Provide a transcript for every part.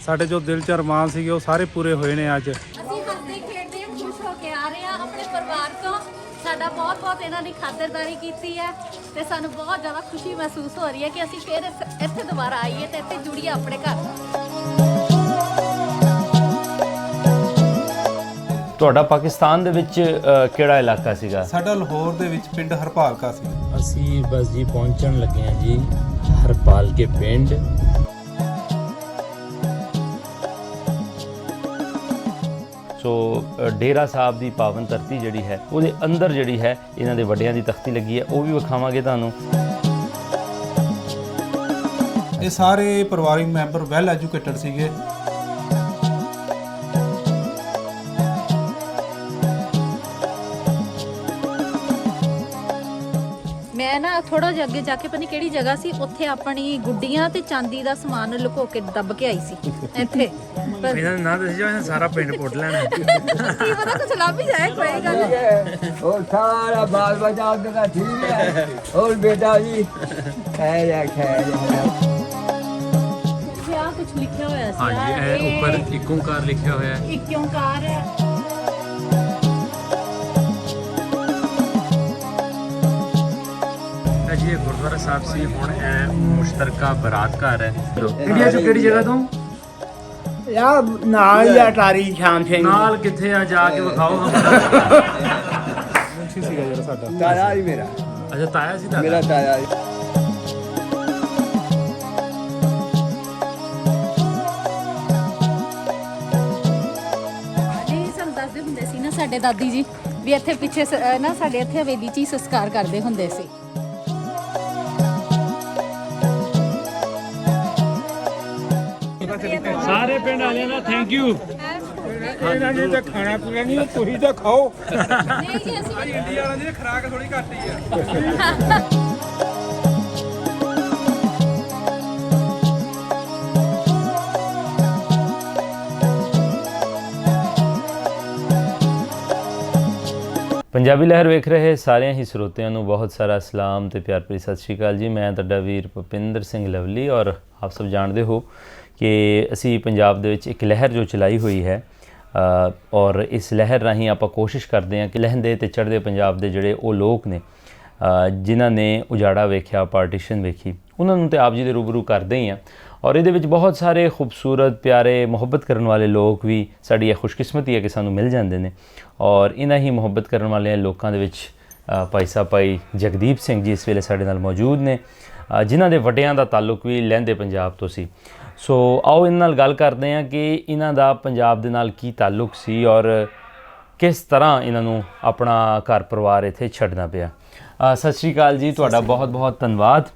ਸਾਡੇ ਜੋ ਦਿਲ 'ਚ ਅਰਮਾਨ ਸੀਗੇ ਉਹ ਸਾਰੇ ਪੂਰੇ ਹੋਏ ਨੇ ਅੱਜ। ਅਸੀਂ ਹੱਸਦੇ ਖੇਡਦੇ ਖੁਸ਼ ਹੋ ਕੇ ਆ ਰਹੇ ਹਾਂ ਆਪਣੇ ਪਰਿਵਾਰ ਤੋਂ। ਸਾਡਾ ਬਹੁਤ ਬਹੁਤ ਇਹਨਾਂ ਨੇ ਖਾਤਰਦਾਰੀ ਕੀਤੀ ਹੈ ਤੇ ਸਾਨੂੰ ਬਹੁਤ ਜ਼ਿਆਦਾ ਖੁਸ਼ੀ ਮਹਿਸੂਸ ਹੋ ਰਹੀ ਹੈ ਕਿ ਅਸੀਂ ਫਿਰ ਇੱਥੇ ਦੁਬਾਰਾ ਆਈਏ ਤੇ ਇੱਥੇ ਜੁੜੀਏ ਆਪਣੇ ਘਰ। ਤੁਹਾਡਾ ਪਾਕਿਸਤਾਨ ਦੇ ਵਿੱਚ ਕਿਹੜਾ ਇਲਾਕਾ ਸੀਗਾ? ਸਾਡਾ ਲਾਹੌਰ ਦੇ ਵਿੱਚ ਪਿੰਡ ਹਰਪਾਲਕਾ ਸੀ। ਅਸੀਂ ਬਸ ਜੀ ਪਹੁੰਚਣ ਲੱਗੇ ਹਾਂ ਜੀ ਹਰਪਾਲ ਕੇ ਪਿੰਡ। ਸੋ ਡੇਰਾ ਸਾਹਿਬ ਦੀ ਪਾਵਨ ਧਰਤੀ ਜਿਹੜੀ ਹੈ ਉਹਦੇ ਅੰਦਰ ਜਿਹੜੀ ਹੈ ਇਹਨਾਂ ਦੇ ਵੱਡਿਆਂ ਦੀ ਤਖਤੀ ਲੱਗੀ ਹੈ, ਉਹ ਵੀ ਵਿਖਾਵਾਂਗੇ ਤੁਹਾਨੂੰ। ਇਹ ਸਾਰੇ ਪਰਿਵਾਰਿਕ ਮੈਂਬਰ ਵੈਲ ਐਜੂਕੇਟਡ ਸੀਗੇ। ਮੈਂ ਨਾ ਥੋੜਾ ਜਿਹਾ ਅੱਗੇ ਜਾ ਕੇ ਪਤਾ ਨਹੀਂ ਕਿਹੜੀ ਜਗ੍ਹਾ ਸੀ, ਉੱਥੇ ਆਪਣੀ ਗੁੱਡੀਆਂ ਤੇ ਚਾਂਦੀ ਦਾ ਸਮਾਨ ਲੁਕੋ ਕੇ ਦੱਬ ਕੇ ਆਈ ਸੀ ਇੱਥੇ। ਪਰ ਇਹਨਾਂ ਨਾ ਦੱਸ ਜਾ ਸਾਰਾ ਪਿੰਡ ਪੁੱਟ ਲੈਣਾ। ਕੀ ਪਤਾ ਕੁਝ ਲੱਭ ਹੀ ਜਾਏ, ਕੋਈ ਗੱਲ ਨਹੀਂ। और सारा बाल बचा का ठीक है। और बेटा जी खैर है खैर है। ਇੱਥੇ ਆ ਕੁਝ ਲਿਖਿਆ ਹੋਇਆ ਸੀ। ਹਾਂਜੀ, ਇਹ ਉੱਪਰ ਇੱਕ ਓਂਕਾਰ ਲਿਖਿਆ ਹੋਇਆ ਹੈ। ਇੱਕ ਓਂਕਾਰ ਹੈ। ਇਹ ਜੀ ਇਹ ਗੁਰਦੁਆਰਾ ਸਾਹਿਬ ਸੀ। ਹੁਣ ਇਹ ਮੁਸ਼ਤਰਕਾ ਬਰਾਤ ਘਰ ਹੈ। ਇੰਡੀਆ ਚ ਕਿਹੜੀ ਜਗ੍ਹਾ ਤੋਂ? यार नाल या टारी शाम से ਨਾਲ ਕਿੱਥੇ ਆ, ਜਾ ਕੇ ਵਿਖਾਓ। ਮੁੰਸ਼ੀ ਸੀਗਾ ਜਿਹੜਾ ਸਾਡਾ। ताया ही मेरा ਅੱਛਾ, ਤਾਇਆ ਸੀ मेरा ਤੁਹਾਡਾ? ताया ही। ਨਹੀਂ, ਸਾਨੂੰ ਦੱਸਦੇ ਹੁੰਦੇ ਸੀ ਨਾ ਸਾਡੇ ਦਾਦੀ ਜੀ ਵੀ ਇੱਥੇ ਪਿੱਛੇ ਨਾ ਸਾਡੇ ਇੱਥੇ ਹਵੇਲੀ 'ਚ ਹੀ ਸੰਸਕਾਰ ਕਰਦੇ ਹੁੰਦੇ ਸੀ। ਸਾਰੇ ਪਿੰਡ ਵਾਲਿਆਂ ਦਾ ਥੈਂਕ ਯੂ। ਇਹਨਾਂ ਨੇ ਤਾਂ ਖਾਣਾ ਪੀਣਾ ਨਹੀਂ, ਤੁਸੀਂ ਤਾਂ ਖਾਓ। ਨਹੀਂ ਜੀ, ਅਸੀਂ ਇੰਡੀਆ ਵਾਲਿਆਂ ਦੀ ਖੁਰਾਕ ਥੋੜੀ ਘੱਟ ਹੀ ਆ। ਪੰਜਾਬੀ ਲਹਿਰ ਵੇਖ ਰਹੇ ਸਾਰਿਆਂ ਹੀ ਸਰੋਤਿਆਂ ਨੂੰ ਬਹੁਤ ਸਾਰਾ ਸਲਾਮ ਤੇ ਪਿਆਰ ਭਰੀ ਸਤਿ ਸ਼੍ਰੀ ਅਕਾਲ ਜੀ। ਮੈਂ ਤੁਹਾਡਾ ਵੀਰ ਭੁਪਿੰਦਰ ਸਿੰਘ ਲਵਲੀ, ਔਰ ਆਪ ਸਭ ਜਾਣਦੇ ਹੋ ਕਿ ਅਸੀਂ ਪੰਜਾਬ ਦੇ ਵਿੱਚ ਇੱਕ ਲਹਿਰ ਜੋ ਚਲਾਈ ਹੋਈ ਹੈ, ਔਰ ਇਸ ਲਹਿਰ ਰਾਹੀਂ ਆਪਾਂ ਕੋਸ਼ਿਸ਼ ਕਰਦੇ ਹਾਂ ਕਿ ਲਹਿੰਦੇ ਤੇ ਚੜ੍ਹਦੇ ਪੰਜਾਬ ਦੇ ਜਿਹੜੇ ਉਹ ਲੋਕ ਨੇ ਜਿਨ੍ਹਾਂ ਨੇ ਉਜਾੜਾ ਵੇਖਿਆ, ਪਾਰਟੀਸ਼ਨ ਵੇਖੀ, ਉਹਨਾਂ ਨੂੰ ਤੇ ਆਪ ਜੀ ਦੇ ਰੂਬਰੂ ਕਰਦੇ ਹੀ ਹਾਂ। ਔਰ ਇਹਦੇ ਵਿੱਚ ਬਹੁਤ ਸਾਰੇ ਖੂਬਸੂਰਤ ਪਿਆਰੇ ਮੁਹੱਬਤ ਕਰਨ ਵਾਲੇ ਲੋਕ ਵੀ ਸਾਡੀ ਇਹ ਖੁਸ਼ਕਿਸਮਤੀ ਹੈ ਕਿ ਸਾਨੂੰ ਮਿਲ ਜਾਂਦੇ ਨੇ। ਔਰ ਇਹਨਾਂ ਹੀ ਮੁਹੱਬਤ ਕਰਨ ਵਾਲੇ ਲੋਕਾਂ ਦੇ ਵਿੱਚ ਭਾਈ ਸਾਹਿਬ ਭਾਈ ਜਗਦੀਪ ਸਿੰਘ ਜੀ ਇਸ ਵੇਲੇ ਸਾਡੇ ਨਾਲ ਮੌਜੂਦ ਨੇ, ਜਿਨ੍ਹਾਂ ਦੇ ਵੱਡਿਆਂ ਦਾ ਤਾਲੁਕ ਵੀ ਲਹਿੰਦੇ ਪੰਜਾਬ ਤੋਂ ਸੀ। ਸੋ ਆਓ ਇਹਨਾਂ ਨਾਲ ਗੱਲ ਕਰਦੇ ਹਾਂ ਕਿ ਇਹਨਾਂ ਦਾ ਪੰਜਾਬ ਦੇ ਨਾਲ ਕੀ ਤਾਲੁਕ ਸੀ ਔਰ ਕਿਸ ਤਰ੍ਹਾਂ ਇਹਨਾਂ ਨੂੰ ਆਪਣਾ ਘਰ ਪਰਿਵਾਰ ਇੱਥੇ ਛੱਡਣਾ ਪਿਆ। ਸਤਿ ਸ਼੍ਰੀ ਅਕਾਲ ਜੀ, ਤੁਹਾਡਾ ਬਹੁਤ ਬਹੁਤ ਧੰਨਵਾਦ।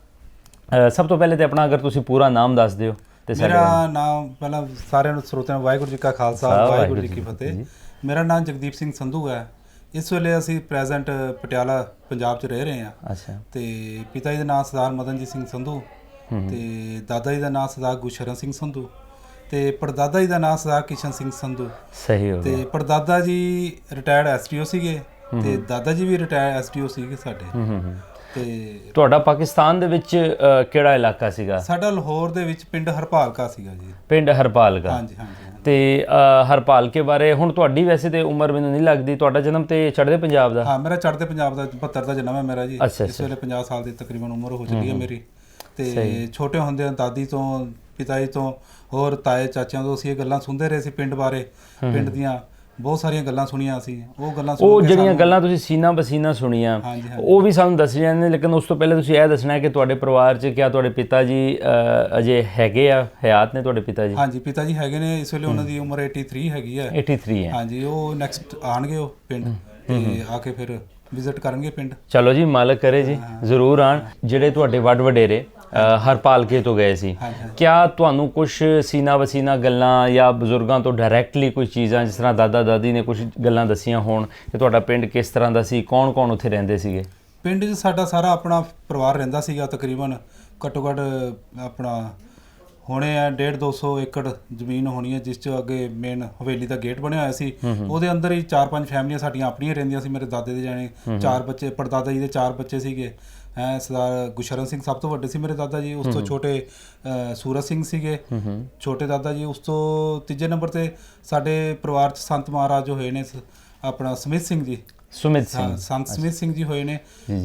ਸਭ ਤੋਂ ਪਹਿਲੇ ਤੇ ਆਪਣਾ ਅਗਰ ਤੁਸੀਂ ਪੂਰਾ ਨਾਮ ਦੱਸ ਦਿਓ ਤੇ ਮੇਰਾ ਨਾਮ ਪਹਿਲਾਂ ਸਾਰਿਆਂ ਨੂੰ ਸਰੋਤਿਆਂ ਨੂੰ ਵਾਹਿਗੁਰੂ ਜੀ ਕਾ ਖਾਲਸਾ, ਵਾਹਿਗੁਰੂ ਜੀ ਕੀ ਫਤਿਹ। ਮੇਰਾ ਨਾਮ ਜਗਦੀਪ ਸਿੰਘ ਸੰਧੂ ਹੈ। ਇਸ ਵੇਲੇ ਅਸੀਂ ਪ੍ਰੈਜ਼ੈਂਟ ਪਟਿਆਲਾ ਪੰਜਾਬ 'ਚ ਰਹਿ ਰਹੇ ਹਾਂ। ਅੱਛਾ। ਤੇ ਪਿਤਾ ਜੀ ਦਾ ਨਾਮ ਸਰਦਾਰ ਮਦਨਜੀਤ ਸਿੰਘ ਸੰਧੂ ਤੇ ਦਾਦਾ ਜੀ ਦਾ ਨਾਮ ਸਰਦਾਰ ਗੁਰਸ਼ਰਨ ਸਿੰਘ ਸੰਧੂ ਤੇ ਪੜਦਾਦਾ ਜੀ ਦਾ ਨਾਮ ਸਰਦਾਰ ਕਿਸ਼ਨ ਸਿੰਘ ਸੰਧੂ। ਸਹੀ ਹੋ ਗਿਆ। ਤੇ ਪੜਦਾਦਾ ਜੀ ਰਿਟਾਇਰਡ ਐਸਟੀਓ ਸੀਗੇ ਤੇ ਦਾਦਾ ਜੀ ਵੀ ਰਿਟਾਇਰਡ ਐਸਟੀਓ ਸੀਗੇ ਸਾਡੇ। ਤੇ ਤੁਹਾਡਾ ਪਾਕਿਸਤਾਨ ਦੇ ਵਿੱਚ ਕਿਹੜਾ ਇਲਾਕਾ ਸੀਗਾ? ਸਾਡਾ ਲਾਹੌਰ ਦੇ ਵਿੱਚ ਪਿੰਡ ਹਰਪਾਲਕਾ ਸੀਗਾ ਜੀ। ਪਿੰਡ ਹਰਪਾਲਕਾ। ਹਾਂਜੀ ਹਾਂਜੀ। ਤੇ ਹਰਪਾਲਕੇ ਬਾਰੇ ਹੁਣ ਤੁਹਾਡੀ ਵੈਸੇ ਤੇ ਉਮਰ ਮੈਨੂੰ ਨਹੀਂ ਲੱਗਦੀ, ਤੁਹਾਡਾ ਜਨਮ ਤੇ ਚੜ੍ਹਦੇ ਪੰਜਾਬ ਦਾ? ਹਾਂ, ਮੇਰਾ ਚੜ੍ਹਦੇ ਪੰਜਾਬ ਦਾ 72 ਦਾ ਜਨਮ ਹੈ ਮੇਰਾ ਜੀ। ਅੱਛਾ, ਇਸ ਵੇਲੇ 50 ਸਾਲ ਦੀ ਤਕਰੀਬਨ ਉਮਰ ਹੋ ਚੁੱਕੀ ਹੈ ਮੇਰੀ। ਤੇ ਛੋਟੇ ਹੁੰਦਿਆਂ ਦਾਦੀ ਤੋਂ, ਪਿਤਾ ਜੀ ਤੋਂ, ਹੋਰ ਤਾਏ ਚਾਚਿਆਂ ਤੋਂ ਅਸੀਂ ਇਹ ਗੱਲਾਂ ਸੁਣਦੇ ਰਹੇ ਸੀ ਪਿੰਡ ਬਾਰੇ। ਪਿੰਡ ਦੀਆਂ ਬਹੁਤ ਸਾਰੀਆਂ ਗੱਲਾਂ ਸੁਣੀਆਂ ਅਸੀਂ। ਉਹ ਜਿਹੜੀਆਂ ਗੱਲਾਂ ਤੁਸੀਂ ਸੀਨਾ ਬਸੀਨਾ ਸੁਣੀਆਂ ਉਹ ਵੀ ਸਾਨੂੰ ਦੱਸੀਆਂ ਨੇ, ਲੇਕਿਨ ਉਸ ਤੋਂ ਪਹਿਲੇ ਤੁਸੀਂ ਇਹ ਦੱਸਣਾ ਹੈ ਕਿ ਤੁਹਾਡੇ ਪਰਿਵਾਰ 'ਚ ਕਿਆ ਤੁਹਾਡੇ ਪਿਤਾ ਜੀ ਅਜੇ ਹੈਗੇ ਆ, ਹਯਾਤ ਨੇ ਤੁਹਾਡੇ ਪਿਤਾ ਜੀ? ਹਾਂਜੀ, ਪਿਤਾ ਜੀ ਹੈਗੇ ਨੇ। ਇਸ ਵੇਲੇ ਉਹਨਾਂ ਦੀ ਉਮਰ 83 ਹੈਗੀ ਹੈ। 83 ਹੈ। ਹਾਂਜੀ, ਉਹ ਨੈਕਸਟ ਆਣਗੇ ਉਹ ਪਿੰਡ ਤੇ ਆ ਕੇ ਫਿਰ ਵਿਜ਼ਿਟ ਕਰਨਗੇ ਪਿੰਡ। ਚਲੋ ਜੀ, ਮਾਲਕ ਕਰੇ ਜੀ, ਜ਼ਰੂਰ ਆਣ। ਜਿਹੜੇ ਤੁਹਾਡੇ ਵੱਡ ਵਡੇਰੇ ਹਰਪਾਲਕੇ ਤੋਂ ਗਏ ਸੀ, ਕਿਆ ਤੁਹਾਨੂੰ ਕੁਝ ਸੀਨਾ ਵਸੀਨਾ ਗੱਲਾਂ ਜਾਂ ਬਜ਼ੁਰਗਾਂ ਤੋਂ ਡਾਇਰੈਕਟਲੀ ਕੁਝ ਚੀਜ਼ਾਂ, ਜਿਸ ਤਰ੍ਹਾਂ ਦਾਦਾ ਦਾਦੀ ਨੇ ਕੁਝ ਗੱਲਾਂ ਦੱਸੀਆਂ ਹੋਣ ਕਿ ਤੁਹਾਡਾ ਪਿੰਡ ਕਿਸ ਤਰ੍ਹਾਂ ਦਾ ਸੀ, ਕੌਣ ਕੌਣ ਉੱਥੇ ਰਹਿੰਦੇ ਸੀਗੇ? ਪਿੰਡ 'ਚ ਸਾਡਾ ਸਾਰਾ ਆਪਣਾ ਪਰਿਵਾਰ ਰਹਿੰਦਾ ਸੀਗਾ। ਤਕਰੀਬਨ ਘੱਟੋ ਘੱਟ ਆਪਣਾ ਹੋਣੇ ਆ 150-200 ਏਕੜ ਜ਼ਮੀਨ ਹੋਣੀ ਹੈ, ਜਿਸ 'ਚ ਅੱਗੇ ਮੇਨ ਹਵੇਲੀ ਦਾ ਗੇਟ ਬਣਿਆ ਹੋਇਆ ਸੀ। ਉਹਦੇ ਅੰਦਰ ਹੀ 4-5 ਫੈਮਲੀਆਂ ਸਾਡੀਆਂ ਆਪਣੀਆਂ ਰਹਿੰਦੀਆਂ ਸੀ। ਮੇਰੇ ਦਾਦੇ ਦੇ ਜਾਣੇ 4 ਬੱਚੇ, ਪੜਦਾਦਾ ਜੀ ਦੇ 4 ਬੱਚੇ ਸੀਗੇ। ਸਰਦਾਰ ਗੁਸ਼ਰਨ ਸਿੰਘ ਸਭ ਤੋਂ ਵੱਡੇ ਸੀ ਮੇਰੇ ਦਾਦਾ ਜੀ, ਉਸ ਤੋਂ ਛੋਟੇ ਸੂਰਜ ਸਿੰਘ ਸੀਗੇ ਛੋਟੇ ਦਾਦਾ ਜੀ, ਉਸ ਤੋਂ ਤੀਜੇ ਨੰਬਰ ਤੇ ਸਾਡੇ ਪਰਿਵਾਰ 'ਚ ਸੰਤ ਮਹਾਰਾਜ ਹੋਏ ਨੇ ਆਪਣਾ ਸਮਿਤ ਸਿੰਘ ਜੀ, ਸੁਮਿਤ ਸਿੰਘ, ਸੰਤ ਸਮਿਤ ਸਿੰਘ ਜੀ ਹੋਏ ਨੇ,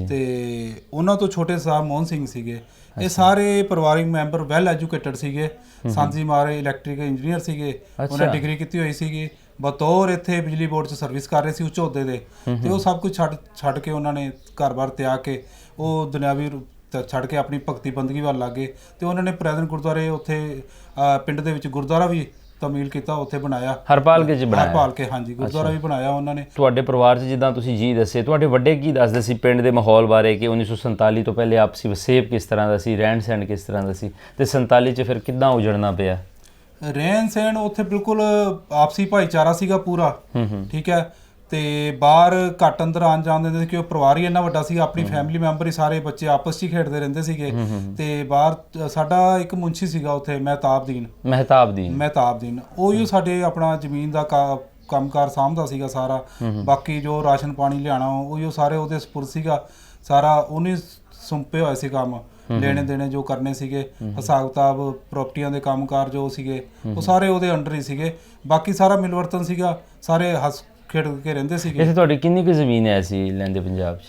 ਤੇ ਉਹਨਾਂ ਤੋਂ ਛੋਟੇ ਸਾਹਿਬ ਮੋਹਨ ਸਿੰਘ ਸੀਗੇ। ਇਹ ਸਾਰੇ ਪਰਿਵਾਰਿਕ ਮੈਂਬਰ ਵੈਲ ਐਜੂਕੇਟਡ ਸੀਗੇ। ਸੰਤ ਜੀ ਮਹਾਰਾਜ ਇਲੈਕਟ੍ਰੀਕਲ ਇੰਜੀਨੀਅਰ ਸੀਗੇ, ਉਹਨਾਂ ਡਿਗਰੀ ਕੀਤੀ ਹੋਈ ਸੀਗੀ, ਬਤੌਰ ਇੱਥੇ ਬਿਜਲੀ ਬੋਰਡ 'ਚ ਸਰਵਿਸ ਕਰ ਰਹੇ ਸੀ ਉੱਚ ਅਹੁਦੇ ਦੇ, ਤੇ ਉਹ ਸਭ ਕੁਝ ਛੱਡ ਕੇ ਉਹਨਾਂ ਨੇ ਘਰ-ਬਾਰ ਤਿਆਗ ਕੇ ਉਹ ਦੁਨਿਆਵੀ ਛੱਡ ਕੇ ਆਪਣੀ ਭਗਤੀ ਬੰਦਗੀ ਵੱਲ ਲੱਗ ਗਏ, ਤੇ ਉਹਨਾਂ ਨੇ ਪ੍ਰੈਜ਼ੈਂਟ ਗੁਰਦੁਆਰੇ ਉੱਥੇ ਪਿੰਡ ਦੇ ਵਿੱਚ ਗੁਰਦੁਆਰਾ ਵੀ ਤਮੀਲ ਕੀਤਾ, ਉੱਥੇ ਬਣਾਇਆ ਹਰਪਾਲ ਕੇ 'ਚ ਬਣਾਇਆ, ਹਰਪਾਲ ਕੇ, ਹਾਂਜੀ ਗੁਰਦੁਆਰਾ ਵੀ ਬਣਾਇਆ ਉਹਨਾਂ ਨੇ। ਤੁਹਾਡੇ ਪਰਿਵਾਰ 'ਚ ਜਿੱਦਾਂ ਤੁਸੀਂ ਜੀ ਦੱਸੇ, ਤੁਹਾਡੇ ਵੱਡੇ ਕੀ ਦੱਸਦੇ ਸੀ ਪਿੰਡ ਦੇ ਮਾਹੌਲ ਬਾਰੇ ਕਿ 1947 ਤੋਂ ਪਹਿਲੇ ਆਪਸੀ ਵਸੇਬ ਕਿਸ ਤਰ੍ਹਾਂ ਦਾ ਸੀ, ਰਹਿਣ ਸਹਿਣ ਕਿਸ ਤਰ੍ਹਾਂ ਦਾ ਸੀ, ਤੇ 47 'ਚ ਫਿਰ ਕਿੱਦਾਂ ਉਜੜਨਾ ਪਿਆ? ਰਹਿਣ ਸਹਿਣ ਉੱਥੇ ਬਿਲਕੁਲ ਆਪਸੀ ਭਾਈਚਾਰਾ ਸੀਗਾ ਪੂਰਾ, ਠੀਕ ਹੈ, ਤੇ ਬਾਹਰ ਘੱਟ ਅੰਦਰ ਆਉਣ ਜਾਣ ਦਿੰਦੇ ਸੀ ਕਿ ਉਹ ਪਰਿਵਾਰ ਹੀ ਇੰਨਾ ਵੱਡਾ ਸੀ, ਆਪਣੀ ਫੈਮਿਲੀ ਮੈਂਬਰ ਹੀ ਸਾਰੇ ਬੱਚੇ ਆਪਸ 'ਚ ਹੀ ਖੇਡਦੇ ਰਹਿੰਦੇ ਸੀਗੇ। ਤੇ ਬਾਹਰ ਸਾਡਾ ਇੱਕ ਮੁੰਸ਼ੀ ਸੀਗਾ ਉੱਥੇ ਮਹਿਤਾਬ ਦੀਨ, ਉਹੀ ਸਾਡੇ ਆਪਣਾ ਜ਼ਮੀਨ ਦਾ ਕੰਮਕਾਰ ਸਾਂਭਦਾ ਸੀਗਾ ਸਾਰਾ, ਬਾਕੀ ਜੋ ਰਾਸ਼ਨ ਪਾਣੀ ਲਿਆਉਣਾ ਉਹੀ ਸਾਰੇ ਉਹਦੇ ਸਪੁਰਦ ਸੀਗਾ, ਸਾਰਾ ਉਹਨੇ ਸੁੰਪੇ ਹੋਏ ਸੀ ਕੰਮ, ਲੈਣੇ ਦੇਣੇ ਜੋ ਕਰਨੇ ਸੀਗੇ, ਹਿਸਾਬ ਕਿਤਾਬ ਪ੍ਰਾਪਰਟੀਆਂ ਦੇ ਕੰਮਕਾਰ ਜੋ ਸੀਗੇ ਉਹ ਸਾਰੇ ਉਹਦੇ ਅੰਡਰ ਹੀ ਸੀਗੇ। ਬਾਕੀ ਸਾਰਾ ਮਿਲਵਰਤਨ ਸੀਗਾ, ਸਾਰੇ ਹੱਸ ਖੇਡ ਕੇ ਰਹਿੰਦੇ ਸੀਗੇ। ਇੱਥੇ ਤੁਹਾਡੀ ਕਿੰਨੀ ਕੁ ਜ਼ਮੀਨ ਹੈ ਸੀ ਲੈਂਦੇ ਪੰਜਾਬ 'ਚ?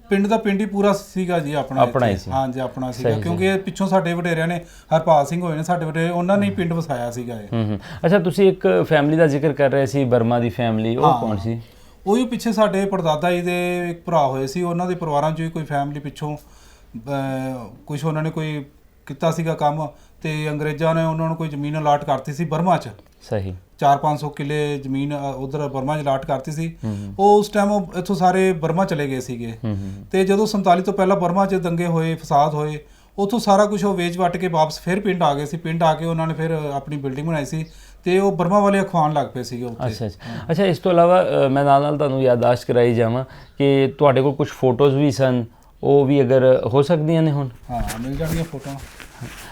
ਪਿੰਡ ਦਾ ਪਿੰਡ ਹੀ ਪੂਰਾ ਸੀਗਾ ਜੀ ਆਪਣਾ ਹੀ ਸੀ, ਹਾਂਜੀ ਆਪਣਾ ਸੀਗਾ, ਕਿਉਂਕਿ ਇਹ ਪਿੱਛੋਂ ਸਾਡੇ ਵਡੇਰਿਆਂ ਨੇ ਹਰਪਾਲ ਸਿੰਘ ਹੋਏ ਨੇ ਸਾਡੇ ਵਡੇਰੇ, ਉਹਨਾਂ ਨੇ ਪਿੰਡ ਵਸਾਇਆ ਸੀਗਾ ਇਹ। ਅੱਛਾ, ਤੁਸੀਂ ਇੱਕ ਫੈਮਿਲੀ ਦਾ ਜ਼ਿਕਰ ਕਰ ਰਹੇ ਸੀ, ਬਰਮਾ ਦੀ ਫੈਮਿਲੀ, ਉਹ ਕੌਣ ਸੀ? ਉਹੀ ਪਿੱਛੇ ਸਾਡੇ ਪੜਦਾਦਾ ਜੀ ਦੇ ਇੱਕ ਭਰਾ ਹੋਏ ਸੀ, ਉਹਨਾਂ ਦੇ ਪਰਿਵਾਰਾਂ 'ਚੋਂ ਹੀ ਕੋਈ ਫੈਮਿਲੀ ਪਿੱਛੋਂ ਕੁਝ ਉਹਨਾਂ ਨੇ ਕੋਈ ਕੀਤਾ ਸੀਗਾ ਕੰਮ, ਤੇ ਅੰਗਰੇਜ਼ਾਂ ਨੇ ਉਹਨਾਂ ਨੂੰ ਕੋਈ ਜ਼ਮੀਨ ਅਲਾਟ ਕਰਤੀ ਸੀ ਬਰਮਾ 'ਚ। ਸਹੀ। 400-500 ਕਿੱਲੇ ਜ਼ਮੀਨ ਉਧਰ ਬਰਮਾ 'ਚ ਅਲਾਟ ਕਰਤੀ ਸੀ। ਉਹ ਉਸ ਟਾਈਮ ਇੱਥੋਂ ਸਾਰੇ ਬਰਮਾ ਚਲੇ ਗਏ ਸੀਗੇ, ਤੇ ਜਦੋਂ 47 ਤੋਂ ਪਹਿਲਾਂ ਬਰਮਾ 'ਚ ਦੰਗੇ ਹੋਏ, ਫਸਾਦ ਹੋਏ, ਉੱਥੋਂ ਸਾਰਾ ਕੁਝ ਉਹ ਵੇਚ ਵੱਟ ਕੇ ਵਾਪਸ ਫਿਰ ਪਿੰਡ ਆ ਗਏ ਸੀ। ਪਿੰਡ ਆ ਕੇ ਉਹਨਾਂ ਨੇ ਫਿਰ ਆਪਣੀ ਬਿਲਡਿੰਗ ਬਣਾਈ ਸੀ, ਤੇ ਉਹ ਬਰਮਾ ਵਾਲੇ ਅਖਵਾਉਣ ਲੱਗ ਪਏ ਸੀਗੇ ਉੱਥੇ। ਅੱਛਾ, ਇਸ ਤੋਂ ਇਲਾਵਾ ਮੈਂ ਨਾਲ ਤੁਹਾਨੂੰ ਯਾਦਾਸ਼ਤ ਕਰਾਈ ਜਾਵਾਂ ਕਿ ਤੁਹਾਡੇ ਕੋਲ ਕੁਝ ਫੋਟੋਜ਼ ਵੀ ਸਨ, ਉਹ ਵੀ ਅਗਰ ਹੋ ਸਕਦੀਆਂ ਨੇ ਹੁਣ? ਹਾਂ, ਮਿਲ ਜਾਣਗੀਆਂ ਫੋਟੋਆਂ।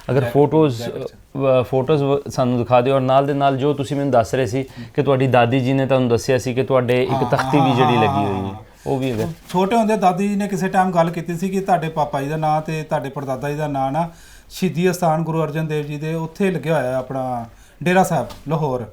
ਅਗਰ ਫੋਟੋਜ਼ ਸਾਨੂੰ ਦਿਖਾ ਦਿਓ, ਔਰ ਨਾਲ ਦੇ ਨਾਲ ਜੋ ਤੁਸੀਂ ਮੈਨੂੰ ਦੱਸ ਰਹੇ ਸੀ ਕਿ ਤੁਹਾਡੀ ਦਾਦੀ ਜੀ ਨੇ ਤੁਹਾਨੂੰ ਦੱਸਿਆ ਸੀ ਕਿ ਤੁਹਾਡੇ ਇੱਕ ਤਖਤੀ ਵੀ ਜਿਹੜੀ ਲੱਗੀ ਹੋਈ ਹੈ, ਉਹ ਵੀ ਅਗਰ। ਛੋਟੇ ਹੁੰਦੇ ਦਾਦੀ ਜੀ ਨੇ ਕਿਸੇ ਟਾਈਮ ਗੱਲ ਕੀਤੀ ਸੀ ਕਿ ਤੁਹਾਡੇ ਪਾਪਾ ਜੀ ਦਾ ਨਾਂ ਤੇ ਤੁਹਾਡੇ ਪੜਦਾਦਾ ਜੀ ਦਾ ਨਾਂ ਨਾ ਸ਼ਹੀਦੀ ਅਸਥਾਨ ਗੁਰੂ ਅਰਜਨ ਦੇਵ ਜੀ ਦੇ ਉੱਥੇ ਲੱਗਿਆ ਹੋਇਆ ਆਪਣਾ ਡੇਰਾ ਸਾਹਿਬ ਲਾਹੌਰ,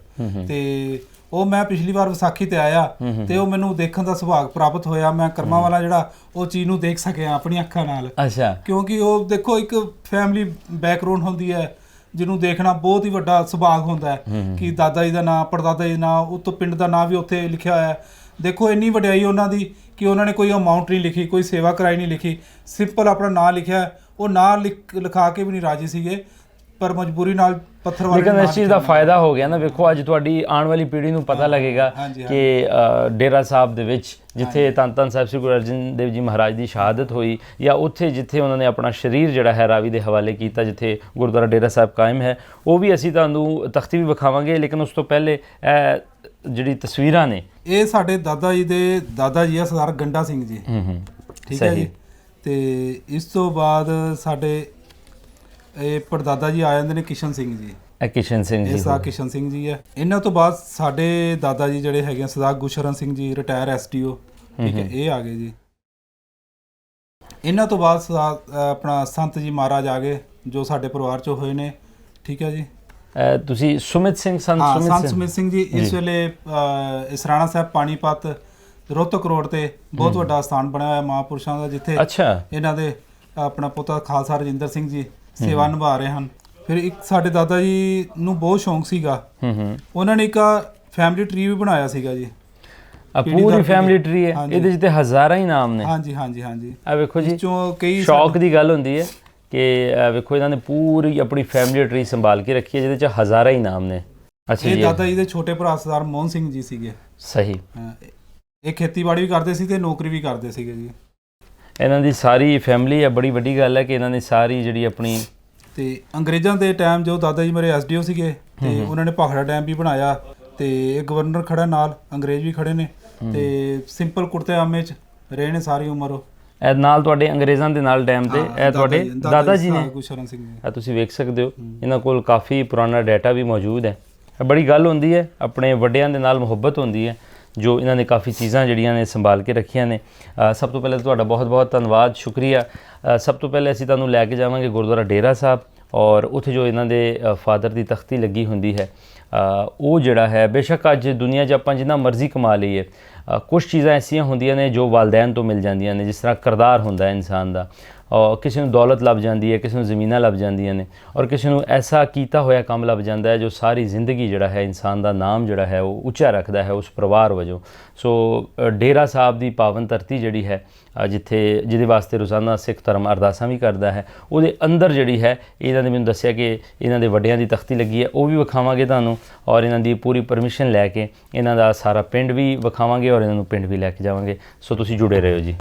ਤੇ ਉਹ ਮੈਂ ਪਿਛਲੀ ਵਾਰ ਵਿਸਾਖੀ ਤੇ ਆਇਆ, ਤੇ ਉਹ ਮੈਨੂੰ ਦੇਖਣ ਦਾ ਸੁਭਾਗ ਪ੍ਰਾਪਤ ਹੋਇਆ। ਮੈਂ ਕਰਮਾਂ ਵਾਲਾ ਜਿਹੜਾ ਉਹ ਚੀਜ਼ ਨੂੰ ਦੇਖ ਸਕਿਆ ਆਪਣੀ ਅੱਖਾਂ ਨਾਲ। ਅੱਛਾ। ਕਿਉਂਕਿ ਉਹ ਦੇਖੋ ਇੱਕ ਫੈਮਿਲੀ ਬੈਕਗ੍ਰਾਉਂਡ ਹੁੰਦੀ ਹੈ ਜਿਹਨੂੰ ਦੇਖਣਾ ਬਹੁਤ ਹੀ ਵੱਡਾ ਸੁਭਾਗ ਹੁੰਦਾ ਹੈ ਕਿ ਦਾਦਾ ਜੀ ਦਾ ਨਾਂ, ਪੜਦਾਦਾ ਜੀ ਦਾ ਨਾਂ, ਉਹ ਤੋਂ ਪਿੰਡ ਦਾ ਨਾਂ ਵੀ ਉੱਥੇ ਲਿਖਿਆ ਹੋਇਆ। ਦੇਖੋ ਇੰਨੀ ਵਡਿਆਈ ਉਹਨਾਂ ਦੀ ਕਿ ਉਹਨਾਂ ਨੇ ਕੋਈ ਅਮਾਊਂਟ ਨਹੀਂ ਲਿਖੀ, ਕੋਈ ਸੇਵਾ ਕਰਾਈ ਨਹੀਂ ਲਿਖੀ, ਸਿੰਪਲ ਆਪਣਾ ਨਾਂ ਲਿਖਿਆ। ਉਹ ਨਾਂ ਲਿਖਾ ਕੇ ਵੀ ਨਹੀਂ ਰਾਜੀ ਸੀਗੇ, ਪਰ ਮਜਬੂਰੀ ਨਾਲ ਪੱਥਰ ਵਾਲੇ। ਲੇਕਿਨ ਇਸ ਚੀਜ਼ ਦਾ ਫਾਇਦਾ ਹੋ ਗਿਆ ਨਾ, ਵੇਖੋ ਅੱਜ ਤੁਹਾਡੀ ਆਉਣ ਵਾਲੀ ਪੀੜ੍ਹੀ ਨੂੰ ਪਤਾ ਲੱਗੇਗਾ ਕਿ ਡੇਰਾ ਸਾਹਿਬ ਦੇ ਵਿੱਚ ਜਿੱਥੇ ਧੰਨ ਸਾਹਿਬ ਸ੍ਰੀ ਗੁਰੂ ਅਰਜਨ ਦੇਵ ਜੀ ਮਹਾਰਾਜ ਦੀ ਸ਼ਹਾਦਤ ਹੋਈ, ਜਾਂ ਉੱਥੇ ਜਿੱਥੇ ਉਹਨਾਂ ਨੇ ਆਪਣਾ ਸਰੀਰ ਜਿਹੜਾ ਹੈ ਰਾਵੀ ਦੇ ਹਵਾਲੇ ਕੀਤਾ, ਜਿੱਥੇ ਗੁਰਦੁਆਰਾ ਡੇਰਾ ਸਾਹਿਬ ਕਾਇਮ ਹੈ, ਉਹ ਵੀ ਅਸੀਂ ਤੁਹਾਨੂੰ ਤਖਤੀ ਵੀ ਵਿਖਾਵਾਂਗੇ। ਲੇਕਿਨ ਉਸ ਤੋਂ ਪਹਿਲੇ ਜਿਹੜੀ ਤਸਵੀਰਾਂ ਨੇ, ਇਹ ਸਾਡੇ ਦਾਦਾ ਜੀ ਦੇ ਦਾਦਾ ਜੀ ਆ ਸਰਦਾਰ ਗੰਡਾ ਸਿੰਘ ਜੀ, ਠੀਕ ਹੈ ਜੀ। ਤੇ ਇਸ ਤੋਂ ਬਾਅਦ ਸਾਡੇ ਇਹ ਪੜਦਾਦਾ ਜੀ ਆ ਜਾਂਦੇ ਨੇ ਕਿਸ਼ਨ ਸਿੰਘ ਜੀ, ਕਿਸ਼ਨ ਸਿੰਘ ਜੀ, ਇਹ ਕਿਸ਼ਨ ਸਿੰਘ ਜੀ ਹੈ। ਇਹਨਾਂ ਤੋਂ ਬਾਅਦ ਸਾਡੇ ਦਾਦਾ ਜੀ ਜਿਹੜੇ ਹੈਗੇ ਸਰਦਾਰ ਗੁਸ਼ਰਨ ਸਿੰਘ ਜੀ, ਰਿਟਾਇਰ ਐਸਟੀਓ, ਠੀਕ ਹੈ, ਇਹ ਆ ਗਏ ਜੀ। ਇਹਨਾਂ ਤੋਂ ਬਾਅਦ ਆਪਣਾ ਸੰਤ ਜੀ ਮਹਾਰਾਜ ਆ ਗਏ ਜੋ ਸਾਡੇ ਪਰਿਵਾਰ ਚੋਂ ਹੋਏ ਨੇ, ਠੀਕ ਹੈ ਜੀ। ਤੁਸੀਂ ਸੁਮਿਤ ਸਿੰਘ, ਸੰਤ ਸੁਮਿਤ ਸਿੰਘ ਜੀ ਇਸ ਵੇਲੇ ਇਸਰਾਣਾ ਸਾਹਿਬ ਪਾਣੀਪਤ ਰੋਹਤਕ ਰੋਡ ਤੇ ਬਹੁਤ ਵੱਡਾ ਸਥਾਨ ਬਣਿਆ ਹੋਇਆ ਮਹਾਂਪੁਰਸ਼ਾਂ ਦਾ, ਜਿੱਥੇ ਇਹਨਾਂ ਦੇ ਆਪਣਾ ਪੁੱਤਰ ਖਾਲਸਾ ਰਜਿੰਦਰ ਸਿੰਘ ਜੀ ਸੇਵਾ ਨਿਭਾ ਰਹੇ ਹਨ। ਫਿਰ ਇੱਕ ਸਾਡੇ ਦਾਦਾ ਜੀ ਨੂੰ ਬਹੁਤ ਸ਼ੌਂਕ ਸੀਗਾ, ਉਹਨਾਂ ਨੇ ਇੱਕ ਫੈਮਿਲੀ ਟਰੀ ਵੀ ਬਣਾਇਆ ਸੀਗਾ ਜੀ। ਪੂਰੀ ਫੈਮਿਲੀ ਟਰੀ ਹੈ, ਇਹਦੇ ਵਿੱਚ ਤੇ ਹਜ਼ਾਰਾਂ ਹੀ ਨਾਮ ਨੇ। ਹਾਂਜੀ ਹਾਂਜੀ ਹਾਂਜੀ, ਆ ਵੇਖੋ ਜੀ, ਕਈ ਸ਼ੌਕ ਦੀ ਗੱਲ ਹੁੰਦੀ ਹੈ ਕਿ ਵੇਖੋ ਇਹਨਾਂ ਨੇ ਪੂਰੀ ਆਪਣੀ ਫੈਮਿਲੀ ਟਰੀ ਸੰਭਾਲ ਕੇ ਰੱਖੀ ਹੈ, ਜਿਹਦੇ ਚ ਹਜ਼ਾਰਾਂ ਹੀ ਨਾਮ ਨੇ। ਅੱਛਾ ਜੀ, ਇਹ ਦਾਦਾ ਜੀ ਦੇ ਛੋਟੇ ਭਰਾ ਸਰਦਾਰ ਮੋਹਨ ਸਿੰਘ ਜੀ ਸੀਗੇ। ਸਹੀ। ਇਹ ਖੇਤੀਬਾੜੀ ਵੀ ਕਰਦੇ ਸੀ ਤੇ ਨੌਕਰੀ ਵੀ ਕਰਦੇ ਸੀਗੇ ਜੀ। ਇਹਨਾਂ ਦੀ ਸਾਰੀ ਫੈਮਿਲੀ ਹੈ, ਬੜੀ ਵੱਡੀ ਗੱਲ ਹੈ ਕਿ ਇਹਨਾਂ ਨੇ ਸਾਰੀ ਜਿਹੜੀ ਆਪਣੀ। ਤੇ ਅੰਗਰੇਜ਼ਾਂ ਦੇ ਟਾਈਮ ਜੋ ਦਾਦਾ ਜੀ ਮੇਰੇ ਐਸਡੀਓ ਸੀਗੇ, ਤੇ ਉਹਨਾਂ ਨੇ ਭਾਖੜਾ ਡੈਮ ਵੀ ਬਣਾਇਆ, ਤੇ ਇਹ ਗਵਰਨਰ ਖੜਾ ਨਾਲ, ਅੰਗਰੇਜ਼ ਵੀ ਖੜੇ ਨੇ, ਤੇ ਸਿੰਪਲ ਕੁੜਤੇ ਆਮੇ ਚ ਰਹੇ ਨੇ ਸਾਰੀ ਉਮਰ। ਇਹ ਨਾਲ ਤੁਹਾਡੇ ਅੰਗਰੇਜ਼ਾਂ ਦੇ ਨਾਲ ਡੈਮ ਤੇ ਇਹ ਤੁਹਾਡੇ ਦਾਦਾ ਜੀ ਨੇ, ਗੁਸ਼ਰਨ ਸਿੰਘ ਜੀ। ਇਹ ਤੁਸੀਂ ਵੇਖ ਸਕਦੇ ਹੋ, ਇਹਨਾਂ ਕੋਲ ਕਾਫੀ ਪੁਰਾਣਾ ਡਾਟਾ ਵੀ ਮੌਜੂਦ ਹੈ। ਬੜੀ ਗੱਲ ਹੁੰਦੀ ਹੈ, ਆਪਣੇ ਵੱਡਿਆਂ ਦੇ ਨਾਲ ਮੁਹੱਬਤ ਹੁੰਦੀ ਹੈ, ਜੋ ਇਹਨਾਂ ਨੇ ਕਾਫੀ ਚੀਜ਼ਾਂ ਜਿਹੜੀਆਂ ਨੇ ਸੰਭਾਲ ਕੇ ਰੱਖੀਆਂ ਨੇ। ਸਭ ਤੋਂ ਪਹਿਲਾਂ ਤੁਹਾਡਾ ਬਹੁਤ ਬਹੁਤ ਧੰਨਵਾਦ, ਸ਼ੁਕਰੀਆ। ਸਭ ਤੋਂ ਪਹਿਲੇ ਅਸੀਂ ਤੁਹਾਨੂੰ ਲੈ ਕੇ ਜਾਵਾਂਗੇ ਗੁਰਦੁਆਰਾ ਡੇਰਾ ਸਾਹਿਬ, ਔਰ ਉੱਥੇ ਜੋ ਇਹਨਾਂ ਦੇ ਫਾਦਰ ਦੀ ਤਖਤੀ ਲੱਗੀ ਹੁੰਦੀ ਹੈ, ਉਹ ਜਿਹੜਾ ਹੈ, ਬੇਸ਼ੱਕ ਅੱਜ ਦੁਨੀਆ 'ਚ ਆਪਾਂ ਜਿੰਨਾ ਮਰਜ਼ੀ ਕਮਾ ਲਈਏ, ਕੁਝ ਚੀਜ਼ਾਂ ਐਸੀਆਂ ਹੁੰਦੀਆਂ ਨੇ ਜੋ ਵਾਲਦੈਨ ਤੋਂ ਮਿਲ ਜਾਂਦੀਆਂ ਨੇ, ਜਿਸ ਤਰ੍ਹਾਂ ਕਿਰਦਾਰ ਹੁੰਦਾ ਹੈ ਇਨਸਾਨ ਦਾ। ਔਰ ਕਿਸੇ ਨੂੰ ਦੌਲਤ ਲੱਭ ਜਾਂਦੀ ਹੈ, ਕਿਸੇ ਨੂੰ ਜ਼ਮੀਨਾਂ ਲੱਭ ਜਾਂਦੀਆਂ ਨੇ, ਔਰ ਕਿਸੇ ਨੂੰ ਐਸਾ ਕੀਤਾ ਹੋਇਆ ਕੰਮ ਲੱਭ ਜਾਂਦਾ ਹੈ ਜੋ ਸਾਰੀ ਜ਼ਿੰਦਗੀ ਜਿਹੜਾ ਹੈ ਇਨਸਾਨ ਦਾ ਨਾਮ ਜਿਹੜਾ ਹੈ ਉਹ ਉੱਚਾ ਰੱਖਦਾ ਹੈ ਉਸ ਪਰਿਵਾਰ ਵਜੋਂ। ਸੋ ਡੇਰਾ ਸਾਹਿਬ ਦੀ ਪਾਵਨ ਧਰਤੀ ਜਿਹੜੀ ਹੈ, ਜਿਹਦੇ ਵਾਸਤੇ ਰੋਜ਼ਾਨਾ ਸਿੱਖ ਧਰਮ ਅਰਦਾਸਾਂ ਵੀ ਕਰਦਾ ਹੈ, ਉਹਦੇ ਅੰਦਰ ਜਿਹੜੀ ਹੈ ਇਹਨਾਂ ਨੇ ਮੈਨੂੰ ਦੱਸਿਆ ਕਿ ਇਹਨਾਂ ਦੇ ਵੱਡਿਆਂ ਦੀ ਤਖਤੀ ਲੱਗੀ ਹੈ, ਉਹ ਵੀ ਵਿਖਾਵਾਂਗੇ ਤੁਹਾਨੂੰ, ਔਰ ਇਹਨਾਂ ਦੀ ਪੂਰੀ ਪਰਮਿਸ਼ਨ ਲੈ ਕੇ ਇਹਨਾਂ ਦਾ ਸਾਰਾ ਪਿੰਡ ਵੀ ਵਿਖਾਵਾਂਗੇ ਔਰ ਇਹਨਾਂ ਨੂੰ ਪਿੰਡ ਵੀ ਲੈ ਕੇ ਜਾਵਾਂਗੇ। ਸੋ ਤੁਸੀਂ ਜੁੜੇ ਰਹੋ ਜੀ।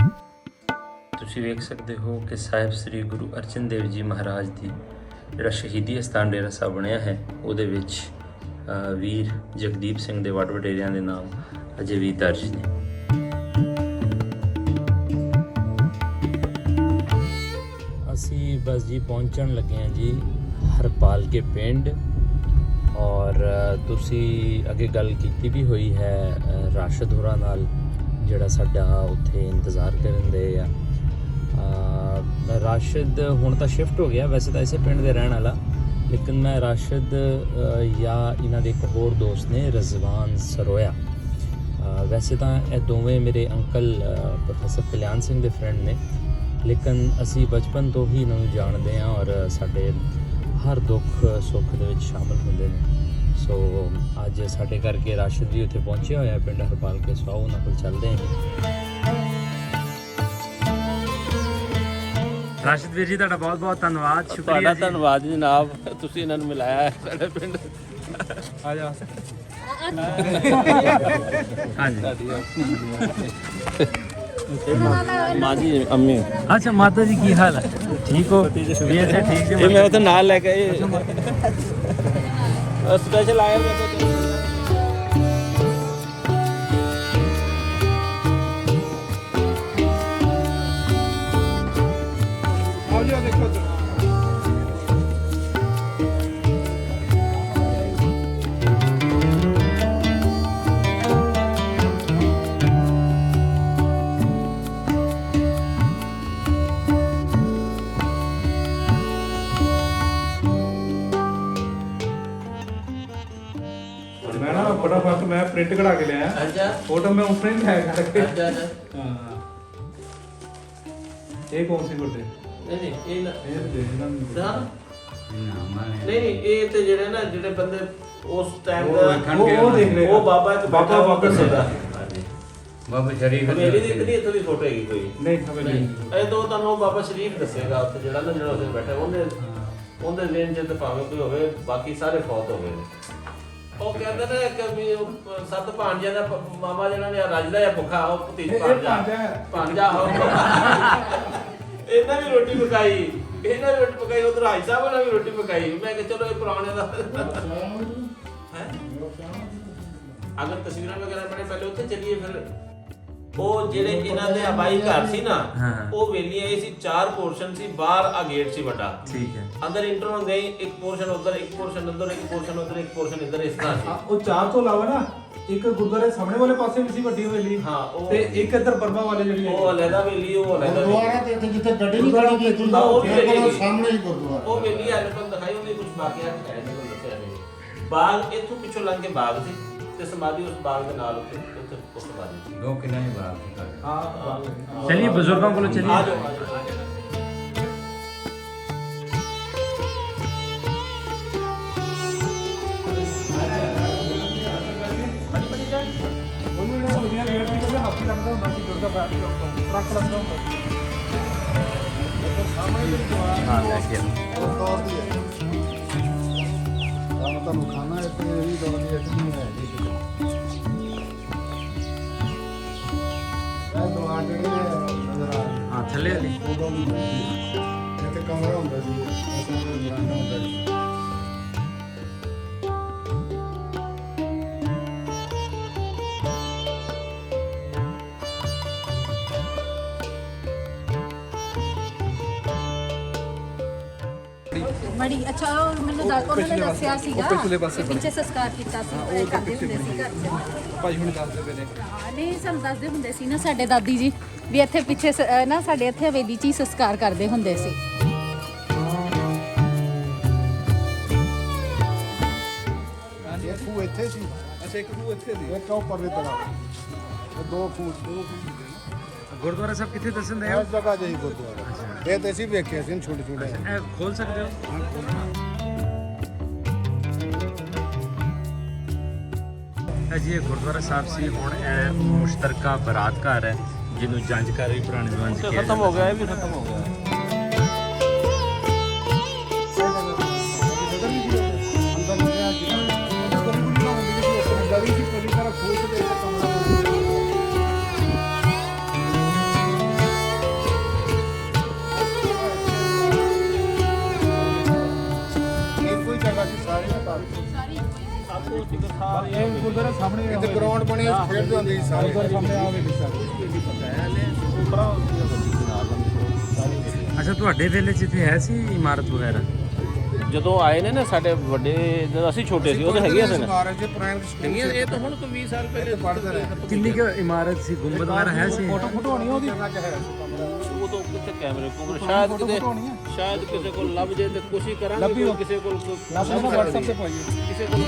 ਤੁਸੀਂ ਵੇਖ ਸਕਦੇ ਹੋ ਕਿ ਸਾਹਿਬ ਸ੍ਰੀ ਗੁਰੂ ਅਰਜਨ ਦੇਵ ਜੀ ਮਹਾਰਾਜ ਦੀ ਜਿਹੜਾ ਸ਼ਹੀਦੀ ਅਸਥਾਨ ਡੇਰਾ ਸਾਹਿਬ ਬਣਿਆ ਹੈ, ਉਹਦੇ ਵਿੱਚ ਵੀਰ ਜਗਦੀਪ ਸਿੰਘ ਦੇ ਵੱਡ ਵਡੇਰਿਆਂ ਦੇ ਨਾਮ ਅਜੇ ਵੀ ਦਰਜ ਨੇ। ਅਸੀਂ ਬਸ ਜੀ ਪਹੁੰਚਣ ਲੱਗੇ ਹਾਂ ਜੀ ਹਰਪਾਲ ਕੇ ਪਿੰਡ, ਔਰ ਤੁਸੀਂ ਅੱਗੇ ਗੱਲ ਕੀਤੀ ਵੀ ਹੋਈ ਹੈ ਰਾਸ਼ਦ ਹੋਰਾਂ ਨਾਲ, ਜਿਹੜਾ ਸਾਡਾ ਉੱਥੇ ਇੰਤਜ਼ਾਰ ਕਰਨ ਦੇ ਆ। ਰਾਸ਼ਦ ਹੁਣ ਤਾਂ ਸ਼ਿਫਟ ਹੋ ਗਿਆ, ਵੈਸੇ ਤਾਂ ਇਸੇ ਪਿੰਡ ਦੇ ਰਹਿਣ ਵਾਲਾ, ਲੇਕਿਨ ਮੈਂ ਰਾਸ਼ਦ ਜਾਂ ਇਹਨਾਂ ਦੇ ਇੱਕ ਹੋਰ ਦੋਸਤ ਨੇ ਰਜ਼ਵਾਨ ਸਰੋਇਆ, ਵੈਸੇ ਤਾਂ ਇਹ ਦੋਵੇਂ ਮੇਰੇ ਅੰਕਲ ਪ੍ਰੋਫੈਸਰ ਕਲਿਆਣ ਸਿੰਘ ਦੇ ਫਰੈਂਡ ਨੇ, ਲੇਕਿਨ ਅਸੀਂ ਬਚਪਨ ਤੋਂ ਹੀ ਇਹਨਾਂ ਨੂੰ ਜਾਣਦੇ ਹਾਂ ਔਰ ਸਾਡੇ ਹਰ ਦੁੱਖ ਸੁੱਖ ਦੇ ਵਿੱਚ ਸ਼ਾਮਲ ਹੁੰਦੇ ਨੇ। ਸੋ ਅੱਜ ਸਾਡੇ ਕਰਕੇ ਰਾਸ਼ਦ ਵੀ ਉੱਥੇ ਪਹੁੰਚਿਆ ਹੋਇਆ ਪਿੰਡ ਹਰਪਾਲ ਕੇ, ਸੋ ਉਹਨਾਂ ਕੋਲ ਚੱਲਦੇ ਹਾਂ। ਰਾਸ਼ਦ ਵੀਰ ਜੀ ਤੁਹਾਡਾ ਬਹੁਤ ਬਹੁਤ ਧੰਨਵਾਦ, ਸ਼ੁਕਰੀਆ ਤੁਹਾਡਾ ਜੀ। ਧੰਨਵਾਦ ਜਨਾਬ, ਤੁਸੀਂ ਇਹਨਾਂ ਨੂੰ ਮਿਲਾਇਆ ਹੈ ਸਾਡੇ ਪਿੰਡ। ਆ ਜਾ। ਹਾਂਜੀ। ਮਾਂ ਜੀ ਅੰਮੀ, ਅੱਛਾ ਮਾਤਾ ਜੀ ਕੀ ਹਾਲ ਹੈ? ਠੀਕ ਹੋ? ਵੀਰ ਜੀ ਠੀਕ ਜੀ। ਇਹ ਮੈਂ ਉਹਦੇ ਨਾਲ ਲੈ ਕੇ ਸਪੈਸ਼ਲ ਆਇਆ ਮੈਂ ना फटाफट मैं प्रिंट करा के लिया। अच्छा फोटो में उस प्रिंट है करके। अच्छा हाँ ये कौन सी फोटो? नहीं ये ना ये देखना नहीं ये तो ਜਿਹੜੇ ਨਾ ਜਿਹੜੇ ਬੰਦੇ ਉਸ ਟਾਈਮ ਉਹ ਦਾ ਵੇਖਣ ਗਏ ਉਹ ਦੇਖ ਲਿਆ। ਉਹ ਬਾਬਾ ਇੱਕ ਬਾਬਾ ਬੈਠਾ ਬਾਬਾ ਦੱਸੇਗਾ। ਬਾਬਾ ਸ਼ਰੀਫ ਮੇਰੀ ਦੀ ਇੱਕ ਨਹੀਂ ਇੱਥੋਂ ਦੀ ਫੋਟੋ ਹੈਗੀ ਕੋਈ नहीं हमें नहीं। ਇਹ ਤੋਂ ਤੁਹਾਨੂੰ ਬਾਬਾ ਸ਼ਰੀਫ ਦੱਸੇਗਾ ਉੱਥੇ ਜਿਹੜਾ ਨਾ ਜਿਹੜਾ ਉੱਥੇ ਬੈਠਾ ਉਹਦੇ ਦਿਨ ਚ ਤਾਂ ਭਾਵੇਂ ਕੋਈ ਹੋਵੇ, ਬਾਕੀ ਸਾਰੇ ਫੌਤ ਹੋ ਗਏ ਨੇ। ਉਹ ਕਹਿੰਦੇ ਨੇ ਕਿ ਵੀ ਸੱਤ ਭਾਂਜਿਆਂ ਦਾ ਮਾਮਾ ਜਿਹੜਾ ਨੇ ਰੱਜਦਾ ਜਾਂ ਭੁੱਖਾ, ਉਹ ਭਤੀਜ ਭਾਂਜਾ ਹੋ ਇਹਨਾਂ ਵੀ ਰੋਟੀ ਪਕਾਈ, ਇਹਨਾਂ ਵੀ ਰੋਟੀ ਪਕਾਈ, ਉਧਰ ਹਾਈ ਸਾਹਿਬ ਨੇ ਵੀ ਰੋਟੀ ਪਕਾਈ। ਮੈਂ ਕਿਹਾ ਚਲੋ ਇਹ ਪੁਰਾਣੇ ਦਾ ਹੈ। ਅਗਰ ਤਸਵੀਰਾਂ ਵਗੈਰਾ ਬਣੇ ਪਹਿਲੇ ਉੱਥੇ ਚੱਲੀਏ। ਫਿਰ ਉਹ ਜਿਹੜੇ ਇਹਨਾਂ ਦੇ ਆਬਾਈ ਘਰ ਸੀ ਨਾ, ਉਹ ਵੇਲੀਆਂ ਇਹ ਸੀ, 4 ਪੋਰਸ਼ਨ ਸੀ, ਬਾਹਰ ਆ ਗੇਟ ਸੀ ਵੱਡਾ। ਠੀਕ ਹੈ। ਅੰਦਰ ਇੰਟਰ ਹੁੰਦੇ ਹੀ ਇੱਕ ਪੋਰਸ਼ਨ ਉਧਰ, ਇੱਕ ਪੋਰਸ਼ਨ ਉਧਰ, ਇੱਕ ਪੋਰਸ਼ਨ ਉਧਰ, ਇੱਕ ਪੋਰਸ਼ਨ ਇੱਧਰ, ਇਸ ਤਰ੍ਹਾਂ ਸੀ। ਉਹ ਚਾਰ ਤੋਂ ਇਲਾਵਾ ਨਾ ਇੱਕ ਗੁਰਦੁਆਰੇ ਸਾਹਮਣੇ ਵਾਲੇ ਪਾਸੇ ਵੀ ਸੀ ਵੱਡੀ ਹਵੇਲੀ। ਹਾਂ ਉਹ ਤੇ ਇੱਕ ਇੱਧਰ ਬਰਮਾ ਵਾਲੇ ਜਿਹੜੀ ਉਹ ਅਲੱਗਾ ਵੇਲੀ, ਉਹ ਅਲੱਗਾ ਗੁਰਦੁਆਰਾ ਤੇ ਇੱਥੇ ਜਿੱਥੇ ਗੱਡੀ ਨਹੀਂ ਖੜੀ ਗਈ ਹਾਂ, ਉਹ ਵੀ ਗੁਰਦੁਆਰਾ ਵੇਲੀ। ਸਾਹਮਣੇ ਹੀ ਗੁਰਦੁਆਰਾ। ਉਹ ਵੇਲੀ ਆ ਲੋਕਾਂ ਨੂੰ ਦਿਖਾਈ, ਉਹਦੇ ਕੁਝ ਬਾਕੀਆਂ ਹੈ ਨਹੀਂ ਦੱਸਿਆ ਨਹੀਂ। ਬਾਗ ਇੱਥੋਂ ਪਿੱਛੋਂ ਲੰਘ ਕੇ ਬਾਗ ਸੀ ਤੇ ਸਮਾਧੀ ਉਸ ਬਾਗ ਦੇ ਨਾਲ ਉੱਤੇ ਉਸ ਸਮਾਧੀ ਸੀ। ਦੋ ਕਿੰਨਾ ਹੀ ਬਾਤ ਹਾਂ ਚलिए बुजुर्गों को ਆ चलिए। ਜਾਓ, ਆ ਜਾਓ, ਆ ਜਾਓ। ਉਹਨੂੰ ਜਿਹੜਾ ਵਧੀਆ ਰੇਟ ਸੀ ਉਹਦੇ ਹੱਥ ਲੱਗਦਾ ਹੁੰਦਾ ਸੀ, ਜੁੜਦਾ ਬੈਠ ਕੇ ਟਰੱਕ ਲੱਗਦਾ ਹੁੰਦਾ ਸੀ। हाँ देखिए ਤੁਹਾਨੂੰ ਖਾਣਾ ਹੈ ਤੇ ਇਹ ਵੀ ਦੌੜ ਦੀ ਇੱਕ ਨਹੀਂ ਹੈ ਜੀ। ਇਹ ਦੁਆਰ ਜਿਹੜੀ ਹੈ ਨਜ਼ਰ ਆ ਰਹੀ हाँ थले वाली ਹੈ, ਉਦੋਂ ਵੀ ਇੱਥੇ ਕਮਰਾ ਹੁੰਦਾ ਸੀ, ਅਸਾਂ ਦਾ ਬਰਾਂਡਾ ਹੁੰਦਾ ਸੀ। ਬੜੀ ਅੱਛਾ ਉਹ ਮੈਨੂੰ ਉਹਨਾਂ ਨੇ ਦੱਸਿਆ ਸੀਗਾ ਪਿੱਛੇ ਸੰਸਕਾਰ ਕੀਤਾ ਸੀ ਉਹ ਕਰਦੇ ਹੁੰਦੇ ਸੀ ਘਰ 'ਚ ਭਾਈ ਹੁਣ ਦੱਸਦੇ ਪਏ ਨੇ ਨਹੀਂ ਸਾਨੂੰ ਦੱਸਦੇ ਹੁੰਦੇ ਸੀ ਨਾ ਸਾਡੇ ਦਾਦੀ ਜੀ ਵੀ ਇੱਥੇ ਪਿੱਛੇ ਨਾ ਸਾਡੇ ਇੱਥੇ ਹਵੇਲੀ 'ਚ ਹੀ ਸੰਸਕਾਰ ਕਰਦੇ ਹੁੰਦੇ ਸੀ। ਇਹ ਖੂਹ ਇੱਥੇ ਸੀ। ਅੱਛਾ ਇੱਕ ਖੂਹ ਇੱਥੇ ਸੀ, ਇੱਕ ਉਹ ਪਰਲੇ ਤਰ੍ਹਾਂ ਇਹ ਦੋ ਖੂਹ ਗੁਰਦੁਆਰਾ ਸਾਹਿਬ ਕਿੱਥੇ ਦੱਸਣ ਦੇ ਇਸ ਜਗ੍ਹਾ ਜਿਹੀ ਗੁਰਦੁਆਰਾ ਇਹ ਤੇ ਅਸੀਂ ਵੇਖਿਆ ਸੀ ਛੋਟੇ ਛੋਟੇ ਇਹ ਖੋਲ ਸਕਦੇ ਹੋ? ਜੀ ਇਹ ਗੁਰਦੁਆਰਾ ਸਾਹਿਬ ਸੀ। ਹੁਣ ਇਹ ਮੁਸ਼ਤਰਕਾ ਬਰਾਤ ਘਰ ਹੈ ਜਿਹਨੂੰ ਜੰਜ ਘਰ ਵੀ ਪੁਰਾਣੇ ਜ਼ਮਾਨੇ 'ਚ ਕਿਹਾ ਖਤਮ ਹੋ ਗਿਆ, ਇਹ ਵੀ ਖਤਮ ਹੋ ਗਿਆ। ਅੰਦਰ ਨੂੰ ਗਿਆ ਸੀ ਗਲੀ ਸੀ ਪੱਲੀ ਤਰ੍ਹਾਂ ਖੂਹ ਤੇ ਇੱਕ ਕਮਰਾ ਇਹ ਕੋਈ ਜਗ੍ਹਾ ਸੀ ਸਾਰੇ ਬਤਾ ਇਹ ਗੁਰਦੁਆਰਾ ਸਾਹਮਣੇ ਇੱਥੇ ਗਰਾਊਂਡ ਬਣਿਆ ਖੇਡਦੇ ਹੁੰਦੇ ਸੀ ਸਾਰੇ ਸਾਹਮਣੇ ਆਵੇ ਅੱਛਾ ਤੁਹਾਡੇ ਵੇਲੇ 'ਚ ਇੱਥੇ ਹੈ ਸੀ ਇਮਾਰਤ ਵਗੈਰਾ? ਜਦੋਂ ਆਏ ਨੇ ਨਾ ਸਾਡੇ ਵੱਡੇ, ਜਦੋਂ ਅਸੀਂ ਛੋਟੇ ਸੀ ਉਦੋਂ ਹੈਗੀਆਂ ਸਨ। ਮਾਰੇ ਜੇ ਪ੍ਰਾਇਮਰੀ ਸਕੂਲ ਇਹ ਤਾਂ ਹੁਣ ਤੋਂ 20 ਸਾਲ ਪਹਿਲੇ ਪੜ੍ਹਦੇ ਰਹੇ ਕਿੰਨੀ ਕੁ ਇਮਾਰਤ ਸੀ? ਗੁੰਬਦ ਵਗੈਰਾ ਹੈ ਸੀ? ਫੋਟੋ ਹੋਣੀ ਉਹਦੀ ਜਗ੍ਹਾ 'ਚ ਹੈ ਕਮਰਾ ਉਹ ਤੋਂ ਕਿੱਥੇ ਕੈਮਰੇ ਕੋਲ ਸ਼ਾਇਦ ਕਿਸੇ ਕੋਲ ਲੱਭ ਜੇ ਤੇ ਕੋਸ਼ਿਸ਼ ਕਰਾਂਗੇ ਕਿਸੇ ਕੋਲ WhatsApp ਤੇ ਪਾਈਏ। ਕਿਸੇ ਕੋਲ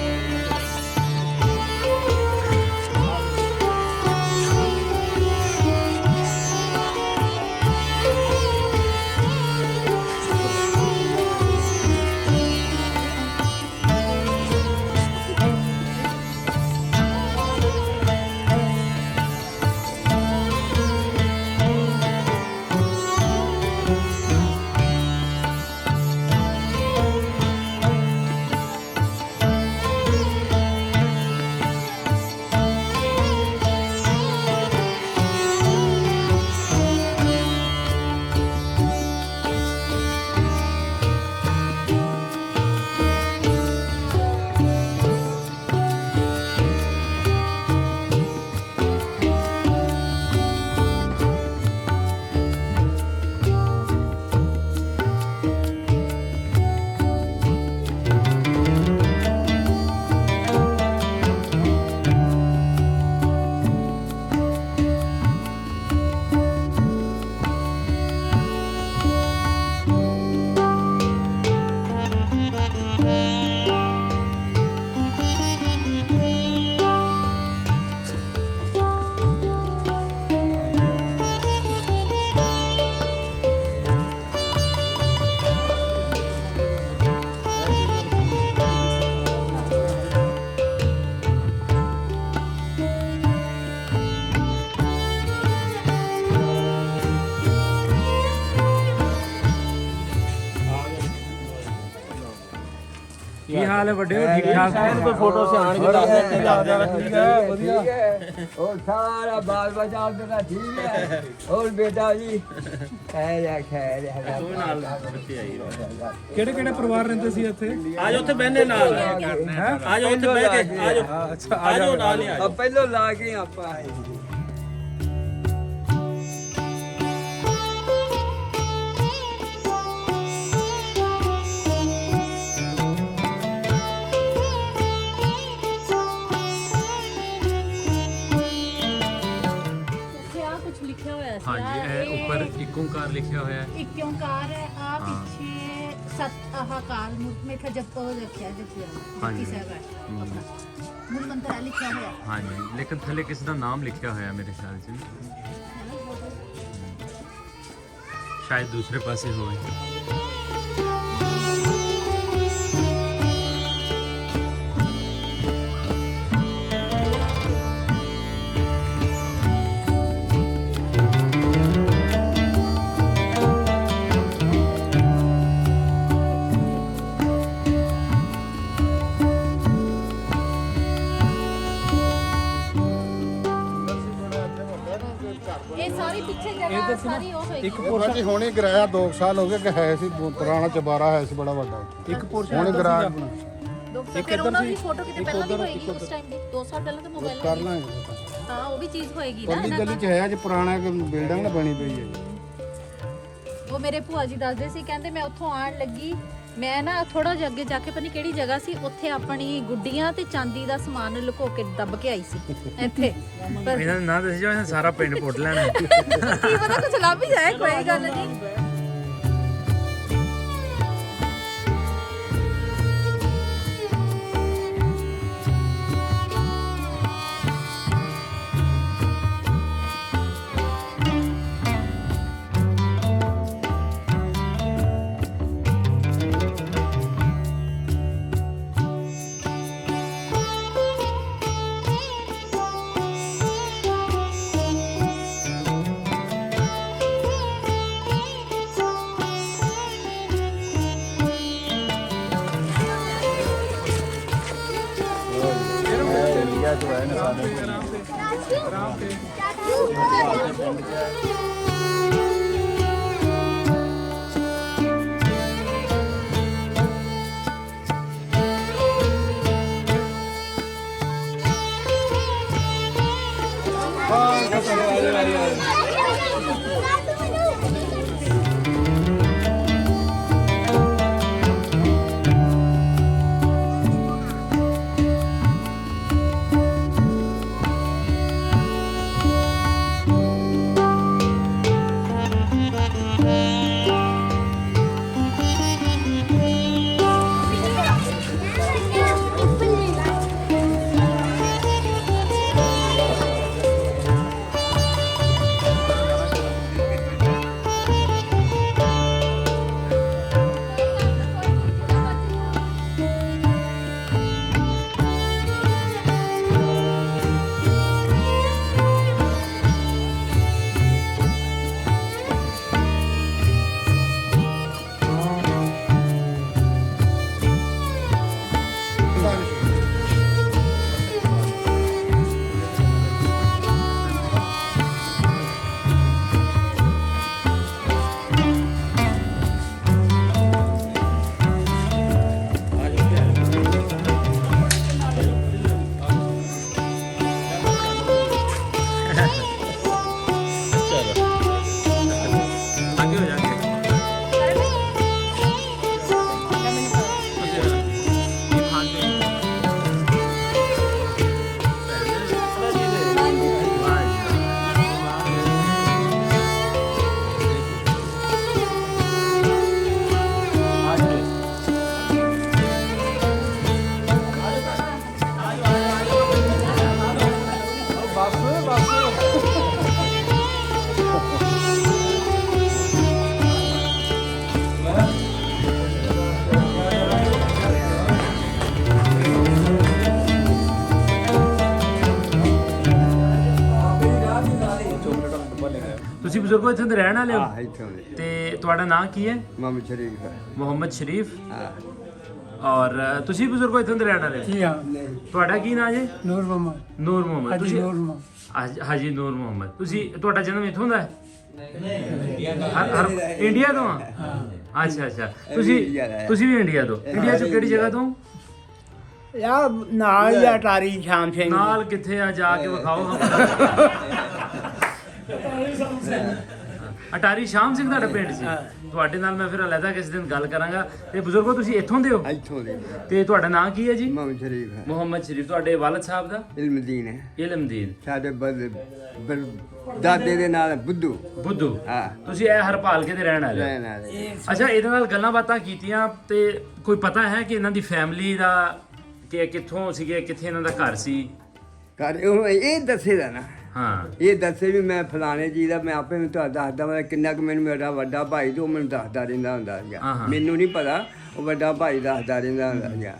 ਕੀ ਹਾਲ ਹੈ ਵੱਡੇ? ਠੀਕ ਠਾਕ? ਕੋਈ ਫੋਟੋ ਸਿਆਣ ਕੇ ਦੱਸ ਦੇ ਠੀਕ ਹੈ ਵਧੀਆ ਹੋਰ ਸਾਰਾ ਬਾਲ ਬੱਚਾ ਦਾ ਠੀਕ ਹੈ ਹੋਰ ਬੇਟਾ ਜੀ ਖੈਰ ਹੈ ਕਿਹੜੇ ਕਿਹੜੇ ਪਰਿਵਾਰ ਰਹਿੰਦੇ ਸੀ ਇੱਥੇ? ਆਜੋ ਉੱਥੇ ਬਹਿਨੇ ਨਾਲ, ਆਜੋ ਉੱਥੇ ਬਹਿ ਕੇ ਆਜੋ, ਆਜੋ ਨਾਲ ਹੀ ਆਜੋ। ਪਹਿਲੋਂ ਲਾ ਕੇ ਆਪਾਂ ਹਾਂਜੀ ਇਹ ਉੱਪਰ ਇੱਕ ਓਂਕਾਰ ਲਿਖਿਆ ਹੋਇਆ ਹੈ। ਇੱਕ ਓਂਕਾਰ ਹੈ ਆ ਪਿੱਛੇ ਸਤ ਆਹ ਕਾਲ ਮੈਂ ਕਿਹਾ ਜਪ ਉਹ ਰੱਖਿਆ ਜਪੀ ਸਾਹਿਬ ਹੈ ਮੂਲ ਮੰਤਰ ਲਿਖਿਆ ਹੋਇਆ। ਹਾਂਜੀ ਲੇਕਿਨ ਥੱਲੇ ਕਿਸ ਦਾ ਨਾਮ ਲਿਖਿਆ ਹੋਇਆ ਮੇਰੇ ਖਿਆਲ 'ਚ ਸ਼ਾਇਦ ਦੂਸਰੇ ਪਾਸੇ ਹੋਵੇ। ਇਹ ਸਾਰੀ ਪਿੱਛੇ ਜਗ੍ਹਾ ਸਾਰੀ ਉਹ ਹੋਏਗੀ। ਇੱਕ ਭਾਜੀ ਹੁਣੇ ਗਰਾਇਆ 2 ਸਾਲ ਹੋ ਗਏ ਕਿ ਹੈ ਸੀ ਪੁਰਾਣਾ ਚਬਾਰਾ ਹੈ ਸੀ ਬੜਾ ਵੱਡਾ ਇੱਕ ਪੋਰਸ਼ਨ ਹੁਣੇ ਗਰਾਇਆ ਫਿਰ ਉਹਨਾਂ ਦੀ ਫੋਟੋ ਕਿਤੇ ਪਹਿਲਾਂ ਦੀ ਹੋਏਗੀ ਉਸ ਟਾਈਮ ਦੀ 2 ਸਾਲ ਪਹਿਲਾਂ ਤਾਂ ਮੋਬਾਈਲ ਕਰ ਲਾਂਗੇ ਹਾਂ ਉਹ ਵੀ ਚੀਜ਼ ਹੋਏਗੀ ਨਾ ਕੱਲੀ ਇਹਨਾਂ ਗਲੀ 'ਚ ਹੈ ਅੱਜ ਪੁਰਾਣਾ ਬਿਲਡਿੰਗ ਨਾ ਬਣੀ ਪਈ ਹੈ ਉਹ ਮੇਰੇ ਭੂਆ ਜੀ ਦੱਸਦੇ ਸੀ ਕਹਿੰਦੇ ਮੈਂ ਉੱਥੋਂ ਆਣ ਲੱਗੀ ਮੈਂ ਨਾ ਥੋੜਾ ਜਿਹਾ ਅੱਗੇ ਜਾ ਕੇ ਪਤਾ ਨਹੀਂ ਕਿਹੜੀ ਜਗ੍ਹਾ ਸੀ, ਉੱਥੇ ਆਪਣੀ ਗੁੱਡੀਆਂ ਤੇ ਚਾਂਦੀ ਦਾ ਸਮਾਨ ਲੁਕੋ ਕੇ ਦੱਬ ਕੇ ਆਈ ਸੀ ਇੱਥੇ। ਪਰ ਇਹਨਾਂ ਦਾ ਨਾਂ ਦੱਸ ਜੋ ਸਾਰਾ ਪਿੰਡ ਪੁੱਟ ਲੈਣਾ। ਕੀ ਪਤਾ ਕੁਝ ਲੱਭ ਹੀ ਜਾਏ, ਕੋਈ ਗੱਲ ਨਹੀਂ। ਤੁਸੀਂ ਬਜ਼ੁਰਗੋ ਇੱਥੇ ਦੇ ਰਹਿਣ ਵਾਲੇ ਹੋ? ਹਾਂ ਇੱਥੋਂ ਦੇ ਤੇ ਤੁਹਾਡਾ ਨਾਂ ਕੀ ਹੈ? ਮੁਹੰਮਦ ਸ਼ਰੀਫ ਹੈ। ਮੁਹੰਮਦ ਸ਼ਰੀਫ। ਹਾਂ ਔਰ ਤੁਸੀਂ ਬਜ਼ੁਰਗੋ ਇੱਥੇ ਦੇ ਰਹਿਣ ਵਾਲੇ ਹੋ? ਜੀ ਹਾਂ, ਤੁਹਾਡਾ ਕੀ ਨਾਂ ਜੀ? ਨੂਰ ਮੁਹੰਮਦ, ਨੂਰ ਮੁਹੰਮਦ। ਹਾਜੀ ਤੁਸੀਂ ਨੂਰ ਮੁਹੰਮਦ। ਹਾਜੀ ਨੂਰ ਮੁਹੰਮਦ। ਤੁਸੀਂ ਤੁਹਾਡਾ ਜਨਮ ਇੱਥੋਂ ਦਾ ਹੈ? ਇੰਡੀਆ ਤੋਂ ਆ? ਅੱਛਾ ਅੱਛਾ। ਤੁਸੀਂ ਵੀ ਇੰਡੀਆ ਤੋਂ? ਇੰਡੀਆ ਚ ਕਿਹੜੀ ਜਗ੍ਹਾ ਤੋਂ? ਯਾ ਨਾਲ ਹੀ ਅਟਾਰੀ ਸ਼ਾਮ ਸਿੰਘ ਨਾਲ ਕਿੱਥੇ ਆ, ਜਾ ਕੇ ਵਿਖਾਓ। ਅਟਾਰੀ ਸ਼ਾਮ ਸਿੰਘ ਤੁਹਾਡਾ ਪਿੰਡ ਸੀ? ਤੁਹਾਡੇ ਨਾਲ ਮੈਂ ਫਿਰ ਅਲੱਗਾ ਕਿਸੇ ਦਿਨ ਗੱਲ ਕਰਾਂਗਾ। ਤੇ ਬਜ਼ੁਰਗੋ ਤੁਸੀਂ ਇੱਥੋਂ ਦੇ ਹੋ? ਇੱਥੋਂ ਦੇ। ਤੇ ਤੁਹਾਡਾ ਨਾਂ ਕੀ ਹੈ ਜੀ? ਮੁਹੰਮਦ ਸ਼ਰੀਫ ਹੈ। ਮੁਹੰਮਦ ਸ਼ਰੀਫ। ਤੁਹਾਡੇ ਵਾਲਦ ਸਾਹਿਬ ਦਾ? ਇਲਮਦੀਨ ਹੈ। ਇਲਮਦੀਨ। ਸਾਡੇ ਦਾਦੇ ਦੇ ਨਾਲ ਬੁੱਧੂ। ਬੁੱਧੂ। ਹਾਂ। ਤੁਸੀਂ ਇਹ ਹਰਪਾਲਕੇ ਦੇ ਰਹਿਣ ਵਾਲੇ ਹੋ? ਰਹਿਣ ਵਾਲੇ। ਅੱਛਾ, ਇਹਦੇ ਨਾਲ ਗੱਲਾਂ ਬਾਤਾਂ ਕੀਤੀਆਂ ਤੇ ਕੋਈ ਪਤਾ ਹੈ ਕਿ ਇਹਨਾਂ ਦੀ ਫੈਮਿਲੀ ਦਾ ਕਿ ਕਿੱਥੋਂ ਸੀਗੇ, ਕਿੱਥੇ ਇਹਨਾਂ ਦਾ ਘਰ ਸੀ? ਕਰ ਇਹ ਦੱਸੇ ਦਾ ਨਾ। ਹਾਂ, ਇਹ ਦੱਸੇ ਵੀ ਮੈਂ ਫਲਾਣੇ ਜੀ ਦਾ, ਮੈਂ ਆਪੇ ਨੂੰ ਤੁਹਾਨੂੰ ਦੱਸਦਾ ਮੈਂ ਕਿੰਨਾ ਕੁ ਮੈਨੂੰ ਮੇਰਾ ਵੱਡਾ ਭਾਈ ਤੇ ਉਹ ਮੈਨੂੰ ਦੱਸਦਾ ਰਹਿੰਦਾ ਹੁੰਦਾ ਸੀਗਾ। ਹਾਂ। ਮੈਨੂੰ ਨਹੀਂ ਪਤਾ, ਉਹ ਵੱਡਾ ਭਾਈ ਦੱਸਦਾ ਰਹਿੰਦਾ ਹੁੰਦਾ ਸੀਗਾ।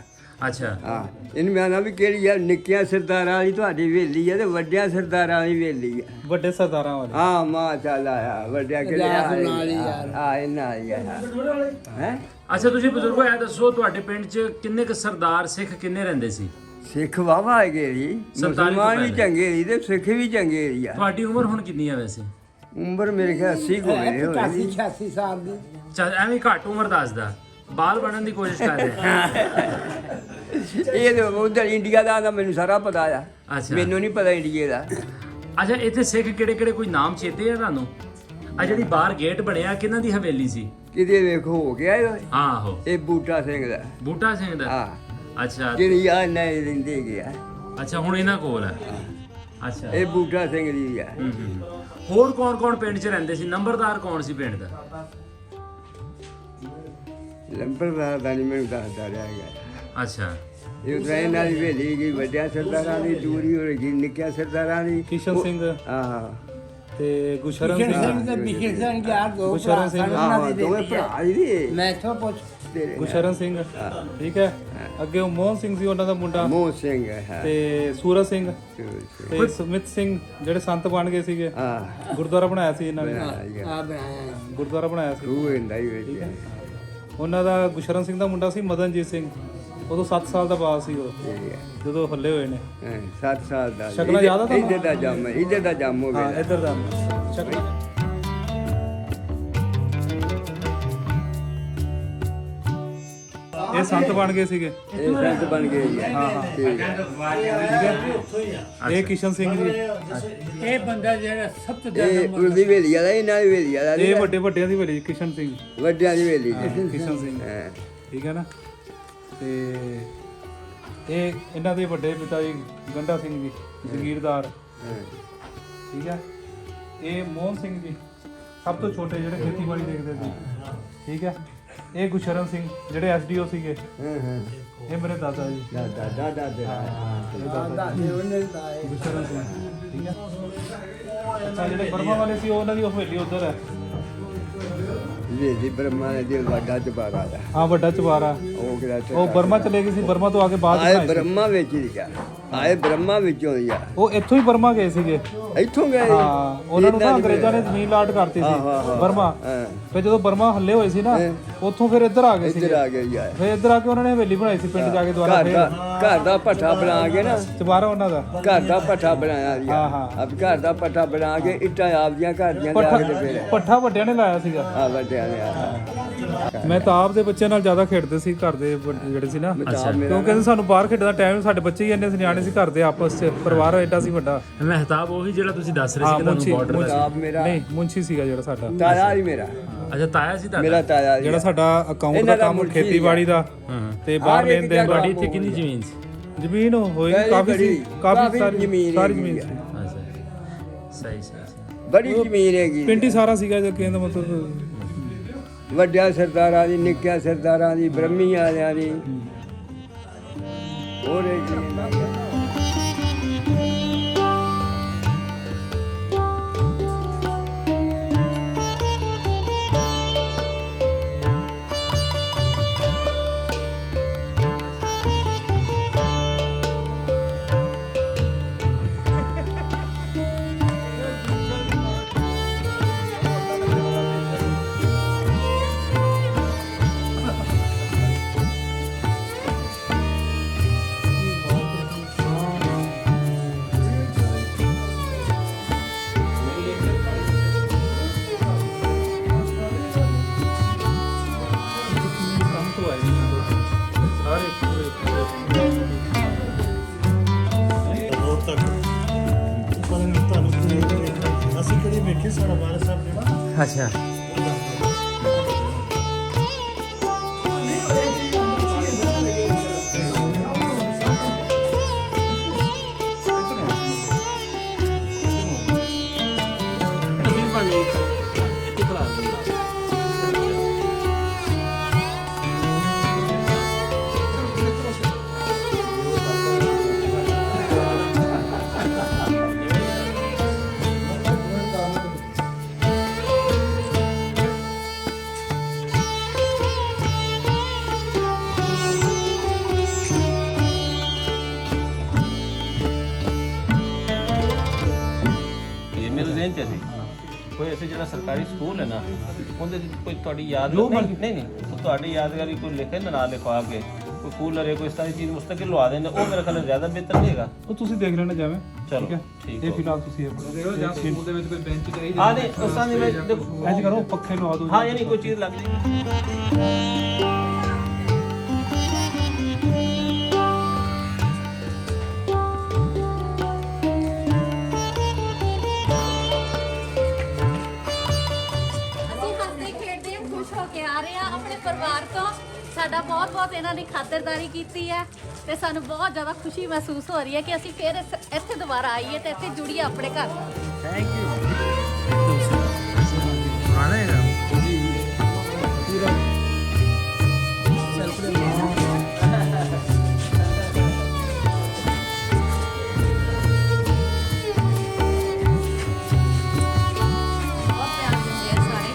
ਅੱਛਾ। ਹਾਂ, ਇਹਨੂੰ ਮੈਂ ਨਾ ਵੀ ਕਿਹੜੀ ਆ, ਨਿੱਕੀਆਂ ਸਰਦਾਰਾਂ ਵਾਲੀ ਤੁਹਾਡੀ ਹਵੇਲੀ ਆ ਤੇ ਵੱਡਿਆਂ ਸਰਦਾਰਾਂ ਵਾਲੀ ਹਵੇਲੀ ਆ। ਵੱਡੇ ਸਰਦਾਰਾਂ ਵਾਲੇ। ਹਾਂ ਮਾਸ਼ਾਅੱਲਾ ਆ, ਵੱਡਿਆਂ ਕਿਹੜੇ ਆ ਇਹਨਾਂ ਵਾਲੀ ਆ ਹੈ। ਅੱਛਾ, ਤੁਸੀਂ ਬਜ਼ੁਰਗੋ ਇਹ ਦੱਸੋ ਤੁਹਾਡੇ ਪਿੰਡ 'ਚ ਕਿੰਨੇ ਕੁ ਸਰਦਾਰ ਸਿੱਖ ਕਿੰਨੇ ਰਹਿੰਦੇ ਸੀ? ਸਿੱਖ ਵਾਵਾ ਹੈਗੇ ਜੀ, ਮੁਸਲਮਾਨ ਵੀ ਚੰਗੇ ਸੀ ਤੇ ਸਿੱਖ ਵੀ ਚੰਗੇ ਸੀ ਆ। ਤੁਹਾਡੀ ਉਮਰ ਹੁਣ ਕਿੰਨੀ ਹੈ ਵੈਸੇ? ਉਮਰ ਮੇਰੇ ਖਿਆਲ 80 ਕੁ ਹੋਏ ਹੋਣੀ। 86 ਸਾਲ ਦੀ। ਚੱਲ ਐਵੇਂ ਘੱਟ ਉਮਰ ਦੱਸਦਾ, ਬਾਲ ਬਣਨ ਦੀ ਕੋਸ਼ਿਸ਼ ਕਰ ਰਹੇ। ਇਹ ਉਧਰ ਇੰਡੀਆ ਦਾ ਮੈਨੂੰ ਸਾਰਾ ਪਤਾ ਆ। ਅੱਛਾ। ਮੈਨੂੰ ਨਹੀਂ ਪਤਾ ਇੰਡੀਆ ਦਾ। ਅੱਛਾ, ਇੱਥੇ ਸਿੱਖ ਕਿਹੜੇ ਕਿਹੜੇ ਕੋਈ ਨਾਮ ਚੇਤੇ ਆ ਤੁਹਾਨੂੰ? ਆ ਜਿਹੜੀ ਬਾਹਰ ਗੇਟ ਬਣਿਆ ਕਿਹਨਾਂ ਦੀ ਹਵੇਲੀ ਸੀ? ਕਿਤੇ ਵੇਖੋ ਹੋ ਗਿਆ ਇਹ? ਆਹੋ ਇਹ ਬੂਟਾ ਸਿੰਘ ਦਾ ਬੂਟਾ ਸਿੰਘ ਦਾ ਹਾਂ ਅੱਛਾ ਜਿਹੜੀ ਆ ਨਹੀਂ ਰਹਿੰਦੇ ਗਿਆ ਅੱਛਾ ਹੁਣ ਇਹਨਾਂ ਕੋਲ ਹੈ ਅੱਛਾ ਇਹ ਬੂਟਾ ਸਿੰਘ ਦੀ ਆ ਹੋਰ ਕੌਣ ਕੌਣ ਪਿੰਡ 'ਚ ਰਹਿੰਦੇ ਸੀ ਨੰਬਰਦਾਰ ਕੌਣ ਸੀ ਪਿੰਡ ਦਾ ਲੰਬਰਦਾਰ ਦਾ ਨਹੀਂ ਮੈਨੂੰ ਦੱਸਦਾ ਰਿਹਾ ਗਿਆ ਅੱਛਾ ਇਹ ਉਤਰਾ ਇਹਨਾਂ ਦੀ ਹਵੇਲੀ ਗਈ ਵੱਡਿਆ ਸਰਦਾਰਾਂ ਦੀ ਦੂਰੀ ਹੋ ਗਈ ਨਿੱਕਿਆ ਸਰਦਾਰਾਂ ਦੀ ਕਿਸ਼ਨ ਸਿੰਘ ਆਹ ਤੇ ਗੁਸ਼ਰਨ ਬਿਸ਼ਰ ਸਿੰਘ ਸਿੰਘ ਤੇ ਬਿਸ਼ਰ ਸਿੰਘ ਯਾਰ ਦੋ ਗੁਸ਼ਰਨ ਭਰਾ ਸਿੰਘ, ਸਨ, ਉਹਨਾਂ ਆਹ ਦੀ ਦੋਵੇਂ ਬੇਟੀ ਆ। ਭਰਾ ਜੀ ਮੈਂ ਇੱਥੋਂ ਪੁੱਛ ਤੇਰੇ ਗੁਸ਼ਰਨ ਸਿੰਘ ਠੀਕ ਹੈ ਅੱਗੇ ਉਹ ਮੋਹਨ ਸਿੰਘ ਸੀ ਉਹਨਾਂ ਦਾ ਮੁੰਡਾ ਮੋਹ ਸਿੰਘ ਹੈ ਤੇ ਸੂਰਜ ਸਿੰਘ ਤੇ ਸਮਿਤ ਸਿੰਘ ਜਿਹੜੇ ਸੰਤ ਬਣ ਗਏ ਸੀਗੇ ਆਹ ਗੁਰਦੁਆਰਾ ਬਣਾਇਆ ਸੀ ਇਹਨਾਂ ਨੇ ਆ ਬਣਾਇਆ ਗੁਰਦੁਆਰਾ ਬਣਾਇਆ ਸੀ ਤੂੰ ਇੰਦਾ ਹੀ ਵੇਖ ਉਹਨਾਂ ਦਾ ਗੁਸ਼ਰਨ ਸਿੰਘ ਦਾ ਮੁੰਡਾ ਸੀ ਮਦਨਜੀਤ ਸਿੰਘ ਉਦੋਂ 7 ਸਾਲ ਦਾ ਬਾਅਦ ਸੀ ਉਹ ਜਦੋਂ ਹੱਲੇ ਹੋਏ ਨੇ 7 ਸਾਲ ਦਾ ਸ਼ਕਲਾਂ ਯਾਦ ਆ ਤੁਹਾਨੂੰ? ਇੱਧਰ ਦਾ ਜੰਮ ਹੋ ਹਾਂ ਗਿਆ ਇੱਧਰ ਦਾ ਸ਼ਕਲ ਇਹ ਸੰਤ ਬਣ ਗਏ ਸੀਗੇ ਇਹ ਸੰਤ ਬਣ ਗਏ ਜੀ ਹਾਂ ਠੀਕ ਹੈ ਇਹ ਕਿਸ਼ਨ ਸਿੰਘ ਜੀ ਇਹ ਬੰਦਾ ਜਿਹੜਾ ਸਭ ਤੋਂ ਇਹ ਉਲਦੀ ਵੇਲੀ ਵਾਲਾ ਇਹਨਾਂ ਦੀ ਵੇਲੀ ਵਾਲਾ ਇਹ ਵੱਡੇ ਵੱਡਿਆਂ ਦੀ ਵੇਲੀ ਕਿਸ਼ਨ ਸਿੰਘ ਵੱਡਿਆਂ ਦੀ ਵੇਲੀ ਕਿਸ਼ਨ ਸਿੰਘ ਹਾਂ ਠੀਕ ਹੈ ਨਾ ਤੇ ਇਹ ਇਹਨਾਂ ਦੇ ਵੱਡੇ ਪਿਤਾ ਜੀ ਗੰਡਾ ਸਿੰਘ ਜੀ ਜ਼ਗੀਰਦਾਰ ਠੀਕ ਹੈ ਇਹ ਮੋਹਨ ਸਿੰਘ ਜੀ ਸਭ ਤੋਂ ਛੋਟੇ ਜਿਹੜੇ ਖੇਤੀਬਾੜੀ ਦੇਖਦੇ ਸੀ ਠੀਕ ਹੈ ਇਹ ਗੁਸ਼ਰਨ ਸਿੰਘ ਜਿਹੜੇ ਐਸਡੀਓ ਸੀਗੇ ਇਹ ਮੇਰੇ ਦਾਦਾ ਜੀ ਦਾਦਾ ਗੁਸ਼ਰਨ ਸਿੰਘ ਠੀਕ ਹੈ ਅੱਛਾ ਜਿਹੜੇ ਬਰਮਾ ਵਾਲੇ ਸੀ ਉਹਨਾਂ ਦੀ ਉਹ ਹਵੇਲੀ ਉਧਰ ਹੈ ਜੀ ਬ੍ਰਹਮਾ ਦੇ ਵੱਡਾ ਚਬਾਰਾ ਦਾ ਹਾਂ ਵੱਡਾ ਚਵਾਰਾ ਉਹ ਕਿਹੜਾ ਉਹ ਬਰਮਾ ਚਲੇ ਗਏ ਸੀ ਬਰਮਾ ਤੋਂ ਆ ਕੇ ਬਾਅਦ ਆਏ ਬਣਾਏ ਸੀ। ਬ੍ਰਹਮਾ ਵਿੱਚ ਹੀ ਗਿਆ ਆਏ ਬ੍ਰਹਮਾ ਵਿੱਚੋਂ ਹੀ ਆ ਉਹ ਇੱਥੋਂ ਹੀ ਬਰਮਾ ਗਏ ਸੀਗੇ ਇੱਥੋਂ ਗਏ ਹਾਂ ਉਹਨਾਂ ਨੂੰ ਨਾ ਅੰਗਰੇਜ਼ਾਂ ਨੇ ਜ਼ਮੀਨ ਲਾਟ ਕਰਤੀ ਸੀ ਬਰਮਾ ਹਾਂ ਫਿਰ ਜਦੋਂ ਬਰਮਾ ਹੱਲੇ ਹੋਏ ਸੀ ਨਾ ਉੱਥੋਂ ਫਿਰ ਇੱਧਰ ਆ ਗਏ ਸੀ ਇੱਧਰ ਆ ਗਏ ਜੀ ਆਏ ਫਿਰ ਇੱਧਰ ਆ ਕੇ ਉਹਨਾਂ ਨੇ ਹਵੇਲੀ ਬਣਾਈ ਸੀ ਪਿੰਡ ਜਾ ਕੇ ਦੁਬਾਰਾ ਘਰ ਦਾ ਭੱਠਾ ਬਣਾ ਕੇ ਨਾ ਚਵਾਰਾ ਉਹਨਾਂ ਦਾ ਘਰ ਦਾ ਭੱਠਾ ਬਣਾਇਆ ਜੀ ਹਾਂ, ਹਾਂ। ਅਬ ਘਰ ਦਾ ਭੱਠਾ ਬਣਾ ਕੇ ਇੱਟਾਂ ਆਪਦੀਆਂ ਘਰ ਦੀਆਂ ਜਾ ਕੇ ਤੇ ਫਿਰ ਪੱਠਾ ਵੱਡਿਆਂ ਨੇ ਲਾਇਆ ਸੀਗਾ ਆ ਵੱਡਿਆਂ ਨੇ ਆ ਮੈਂ ਤਾਂ ਆਪ ਦੇ ਬੱਚਿਆਂ ਨਾਲ ਜ਼ਿਆਦਾ ਖੇਡਦੇ ਸੀ ਘਰ ਦੇ ਜਿਹੜੇ ਸੀ ਨਾ ਕਿਉਂਕਿ ਸਾਨੂੰ ਬਾਹਰ ਖੇਡਣ ਦਾ ਟਾਈਮ ਸਾਡੇ ਬੱਚੇ ਹੀ ਇੰਨੇ ਸਿਆਣੇ ਸੀ ਘਰ ਦੇ ਆਪਸ 'ਚ ਪਰਿਵਾਰ ਐਡਾ ਸੀ ਵੱਡਾ ਮਹਿਤਾਬ ਉਹੀ ਜਿਹੜਾ ਤੁਸੀਂ ਦੱਸ ਰਹੇ ਹਾਂ ਸੀ ਕਿ ਮੁੰਸ਼ੀ ਤੁਹਾਨੂੰ ਬਾਰਡਰ ਆਪ ਮੇਰਾ ਨਹੀਂ ਮੁੰਸ਼ੀ ਸੀਗਾ ਜਿਹੜਾ ਸਾਡਾ ਤਾਇਆ ਹੀ ਮੇਰਾ ਅੱਛਾ ਤਾਇਆ ਸੀ ਤੁਹਾਡਾ ਮੇਰਾ ਤਾਇਆ ਜੀ ਜਿਹੜਾ ਸਾਡਾ ਅਕਾਊਂਟ ਦਾ ਇਹਨਾਂ ਦਾ ਕੰਮ ਮੁਨਸ਼ੀ ਖੇਤੀਬਾੜੀ ਦਾ ਤੇ ਬਾਹਰ ਲੈਣ ਦੇਣ ਤੁਹਾਡੀ ਵਾਲੀ ਇੱਥੇ ਕਿੰਨੀ ਜ਼ਮੀਨ ਸੀ ਜ਼ਮੀਨ ਹੋਏਗੀ ਪਹਿਲੀ ਕਾਫੀ ਸੀ ਬੜੀ, ਕਾਫੀ ਕਾਫੀ ਸਾਰੀ ਜ਼ਮੀਨ ਸਾਰੀ ਹੈਗੀ ਜ਼ਮੀਨ ਆ। ਸੀ ਅੱਛਾ ਸਹੀ ਬੜੀ ਜ਼ਮੀਨ ਹੈਗੀ ਪਿੰਡ ਹੀ ਸਾਰਾ ਸੀਗਾ ਜੋ ਕਹਿੰਦਾ ਮਤਲਬ ਵੱਡਿਆਂ ਸਰਦਾਰਾਂ ਦੀ ਨਿੱਕਿਆਂ ਸਰਦਾਰਾਂ ਦੀ ਬ੍ਰਹਮੀ ਵਾਲਿਆਂ ਦੀ ਹੋਰ ਇਹ ਜ਼ਮੀਨ ਹੈਗੀ ਆ। ਅਸੀਂ ਕਦੇ ਵੇਖੇ ਸਾਡਾ ਵਾਰਸ ਸਾਹਿਬ ਜਿਹੜਾ ਅੱਛਾ ਇਹ ਮੇਰੇ ਜ਼ਿਹਨ ਚ ਸੀ ਕੋਈ ਐਸੇ ਜਿਹੜਾ ਸਰਕਾਰੀ ਸਕੂਲ ਹੈ ਨਾ ਉਹਦੇ ਵਿੱਚ ਕੋਈ ਤੁਹਾਡੀ ਯਾਦ ਨਹੀਂ ਤੁਹਾਡੀ ਯਾਦਗਾਰੀ ਕੋਈ ਲਿਖੇ ਨਾ ਨਾਲ ਲਿਖਵਾ ਕੇ ਕੋਈ ਕੂਲਰ ਹੈ ਕੋਈ ਇਸ ਤਰ੍ਹਾਂ ਦੀ ਚੀਜ਼ ਮੁਸਤਕਿਲ ਲਵਾ ਦੇਣ ਉਹ ਮੇਰੇ ਖਿਆਲ ਨਾਲ ਜ਼ਿਆਦਾ ਬਿਹਤਰ ਨਹੀਂ ਹੈਗਾ ਉਹ ਤੁਸੀਂ ਦੇਖ ਲੈਣਾ ਜਾਵੇਂ ਚਲੋ, ਹੈ ਠੀਕ ਇਹ ਹੋ ਫਿਲਹਾਲ ਤੁਸੀਂ ਸਕੂਲ ਦੇ ਵਿੱਚ ਕੋਈ ਬੈਂਚ ਚਾਹੀਦੀ ਹਾਂ ਨਹੀਂ ਉਸ ਤਰ੍ਹਾਂ ਦੀ ਵਿੱਚ ਦੇਖੋ ਇੰਜ ਕਰੋ ਪੱਖੇ ਲਵਾ ਦਿਓ ਹਾਂ ਯਾਨੀ ਕੋਈ ਚੀਜ਼ ਲੱਗ ਜਾਏਗੀ ਅਸੀਂ ਹੱਸਦੇ ਖੇਡਦੇ ਖੁਸ਼ ਹੋ ਕੇ ਆ ਸਾਡਾ ਬਹੁਤ ਬਹੁਤ ਇਹਨਾਂ ਨੇ ਖਾਤਰਦਾਰੀ ਕੀਤੀ ਹੈ ਤੇ ਸਾਨੂੰ ਬਹੁਤ ਜ਼ਿਆਦਾ ਖੁਸ਼ੀ ਮਹਿਸੂਸ ਹੋ ਰਹੀ ਹੈ ਕਿ ਅਸੀਂ ਫਿਰ ਇੱਥੇ ਦੁਬਾਰਾ ਆਈਏ ਤੇ ਇੱਥੇ ਜੁੜੀਏ ਆਪਣੇ ਘਰ ਨਾਲ। Thank you. ਪੁਰਾਣਾ ਹੈਗਾ ਬਹੁਤ ਪਿਆਰ ਦਿੰਦੇ ਆ ਸਾਰੇ।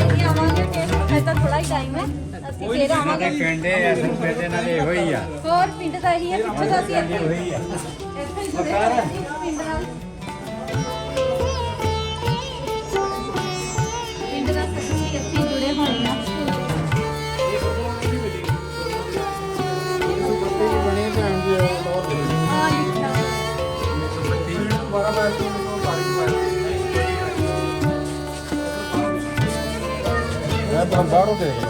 ਅਸੀਂ ਆਵਾਂਗੇ ਫਿਰ ਤਾਂ ਥੋੜਾ ਹੀ ਟਾਈਮ ਹੈ ਅਸੀਂ ਫਿਰ ਆਵਾਂਗੇ। ਪਿੰਡੇ ਅਸਲ ਪਿੰਡ ਇਹਨਾਂ ਦੇ ਇਹੋ ਹੀ ਆ। ਹੋਰ ਪਿੰਡ ਦਾ ਹੀ ਹੈ ਪਿੱਛੇ ਦਾ ਅਸੀਂ ਇੱਥੇ ਹੀ ਜੁੜੇ ਹੋਏ ਹਾਂ ਜੀ ਪਿੰਡ ਨਾਲ। ਪਿੰਡ ਦਾ ਅਸੀਂ ਇੱਥੇ ਹੀ ਜੁੜੇ ਹੋਏ ਹਾਂ। ਹਾਂ ਲਿਖਿਆ ਮੈਂ ਤਾਂ ਬਾਹਰੋਂ ਦੇਖ ਲਿਆ।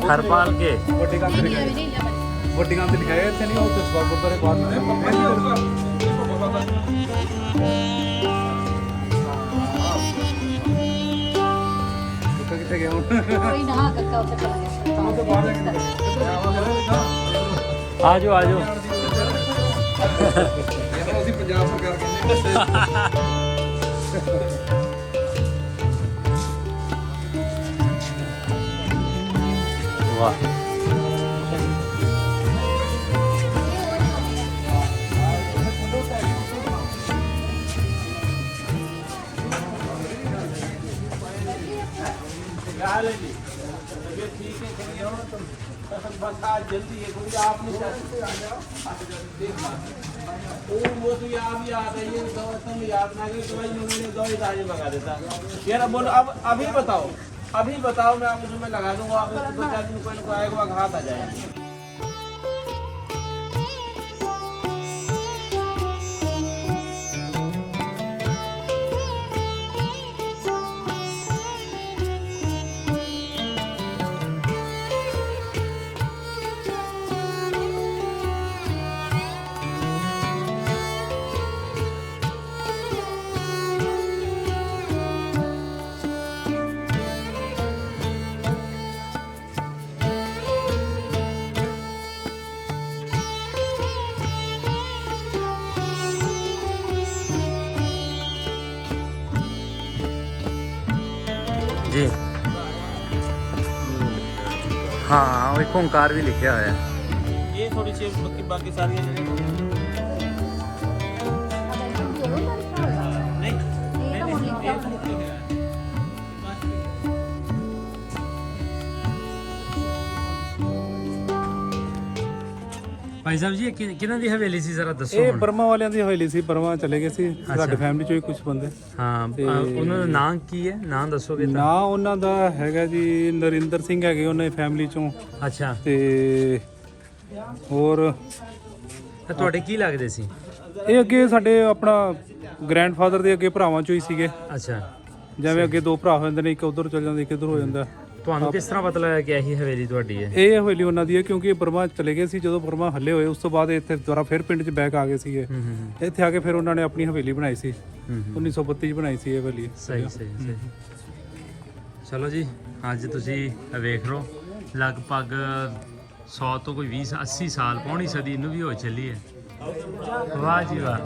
ਹਰਪਾਲ ਕੇ ਵੱਡੀ ਕੰਧ ਨਹੀਂ ਨਹੀਂ ਨਹੀਂ ਵੱਡੀ ਕੰਧ ਲਿਖਾਇਆ ਇੱਥੇ ਨਹੀਂ, ਉੱਥੇ ਸਵਾਲ ਗੁਰਦੁਆਰੇ ਬਾਅਦ ਕਿੱਥੇ ਗਿਆ ਹੁਣ? ਕੋਈ ਨਾ ਕੱਕਾ ਉੱਤੇ ਚਲਾ ਗਿਆ। ਆ ਜਾਓ ਆ ਜਾਓ। ਅਸੀਂ ਪੰਜਾਬ ਸਰਕਾਰ ਕਹਿੰਦੇ ਵਾਹ बस आज जल्दी है क्योंकि आप नहीं वो तो आप याद है ये दवा तुम याद ना करें दवाई उन्होंने दवाई ताजी मंगा देता यार बोलो अब अभी बताओ मैं आपको जो मैं लगा दूंगा आप 2-4 दिन कोई आएगा घात आ जाएगा। ਜੀ ਹਾਂ ਉਹ ਇੱਕ ਓਂਕਾਰ ਵੀ ਲਿਖਿਆ ਹੋਇਆ ਹੈ। ये थोड़ी सी बाकी सारी ਭਾਈ ਸਾਹਿਬ ਜੀ ਇਹ ਕਿਹਨਾਂ ਦੀ ਹਵੇਲੀ ਸੀ ਜ਼ਰਾ ਦੱਸੋ ਇਹ ਹੁਣ। ਬਰਮਾ ਵਾਲਿਆਂ ਦੀ ਹਵੇਲੀ ਸੀ। ਬਰਮਾ ਚਲੇ ਗਏ ਸੀ ਸਾਡੇ ਫੈਮਿਲੀ ਚੋਂ ਹੀ ਕੁਝ ਬੰਦੇ। ਹਾਂ ਉਹਨਾਂ ਦਾ ਨਾਂ ਕੀ ਹੈ, ਨਾਂ ਦੱਸੋਗੇ ਤਾਂ? ਨਾਂ ਉਹਨਾਂ ਦਾ ਹੈਗਾ ਜੀ ਨਰਿੰਦਰ ਸਿੰਘ ਹੈਗੇ ਉਹਨਾਂ ਦੀ ਫੈਮਿਲੀ ਚੋਂ। ਅੱਛਾ ਤੇ ਹੋਰ ਤਾਂ ਤੁਹਾਡੇ ਕੀ ਲੱਗਦੇ ਸੀ? ਇਹ ਅੱਗੇ ਸਾਡੇ ਆਪਣਾ ਗ੍ਰੈਂਡਫਾਦਰ ਦੇ ਅੱਗੇ ਭਰਾਵਾਂ ਚੋਂ ਹੀ ਸੀਗੇ। ਅੱਛਾ ਜਿਵੇਂ ਅੱਗੇ ਦੋ ਭਰਾ ਹੋ ਜਾਂਦੇ ਨੇ, ਇੱਕ ਉਧਰ ਚਲ ਜਾਂਦਾ ਇੱਕ ਇੱਧਰ ਹੋ ਜਾਂਦਾ। ਤੁਹਾਨੂੰ ਕਿਸ ਤਰ੍ਹਾਂ ਪਤਾ ਲੱਗਾ ਕਿ ਇਹੀ ਹਵੇਲੀ ਤੁਹਾਡੀ ਹੈ? ਇਹ ਹਵੇਲੀ ਉਹਨਾਂ ਦੀ ਹੈ ਕਿਉਂਕਿ ਇਹ ਬਰਮਾ ਚਲੇ ਗਏ ਸੀ। ਜਦੋਂ ਬਰਮਾ ਹੱਲੇ ਹੋਏ ਉਸ ਤੋਂ ਬਾਅਦ ਇੱਥੇ ਦੁਬਾਰਾ ਫਿਰ ਪਿੰਡ 'ਚ ਬੈਕ ਆ ਗਏ ਸੀਗੇ। ਇੱਥੇ ਆ ਕੇ ਫਿਰ ਉਹਨਾਂ ਨੇ ਆਪਣੀ ਹਵੇਲੀ ਬਣਾਈ ਸੀ। 1932 'ਚ ਬਣਾਈ ਸੀ ਇਹ ਹਵੇਲੀ। ਸਹੀ ਚਲੋ ਜੀ ਅੱਜ ਤੁਸੀਂ ਵੇਖ ਲਓ ਲਗਭਗ 100 ਤੋਂ ਕੋਈ 20-80 ਸਾਲ ਪੌਣੀ ਸਦੀ ਇਹਨੂੰ ਵੀ ਹੋ ਚੱਲੀ ਹੈ। ਵਾਹ ਜੀ ਵਾਹ।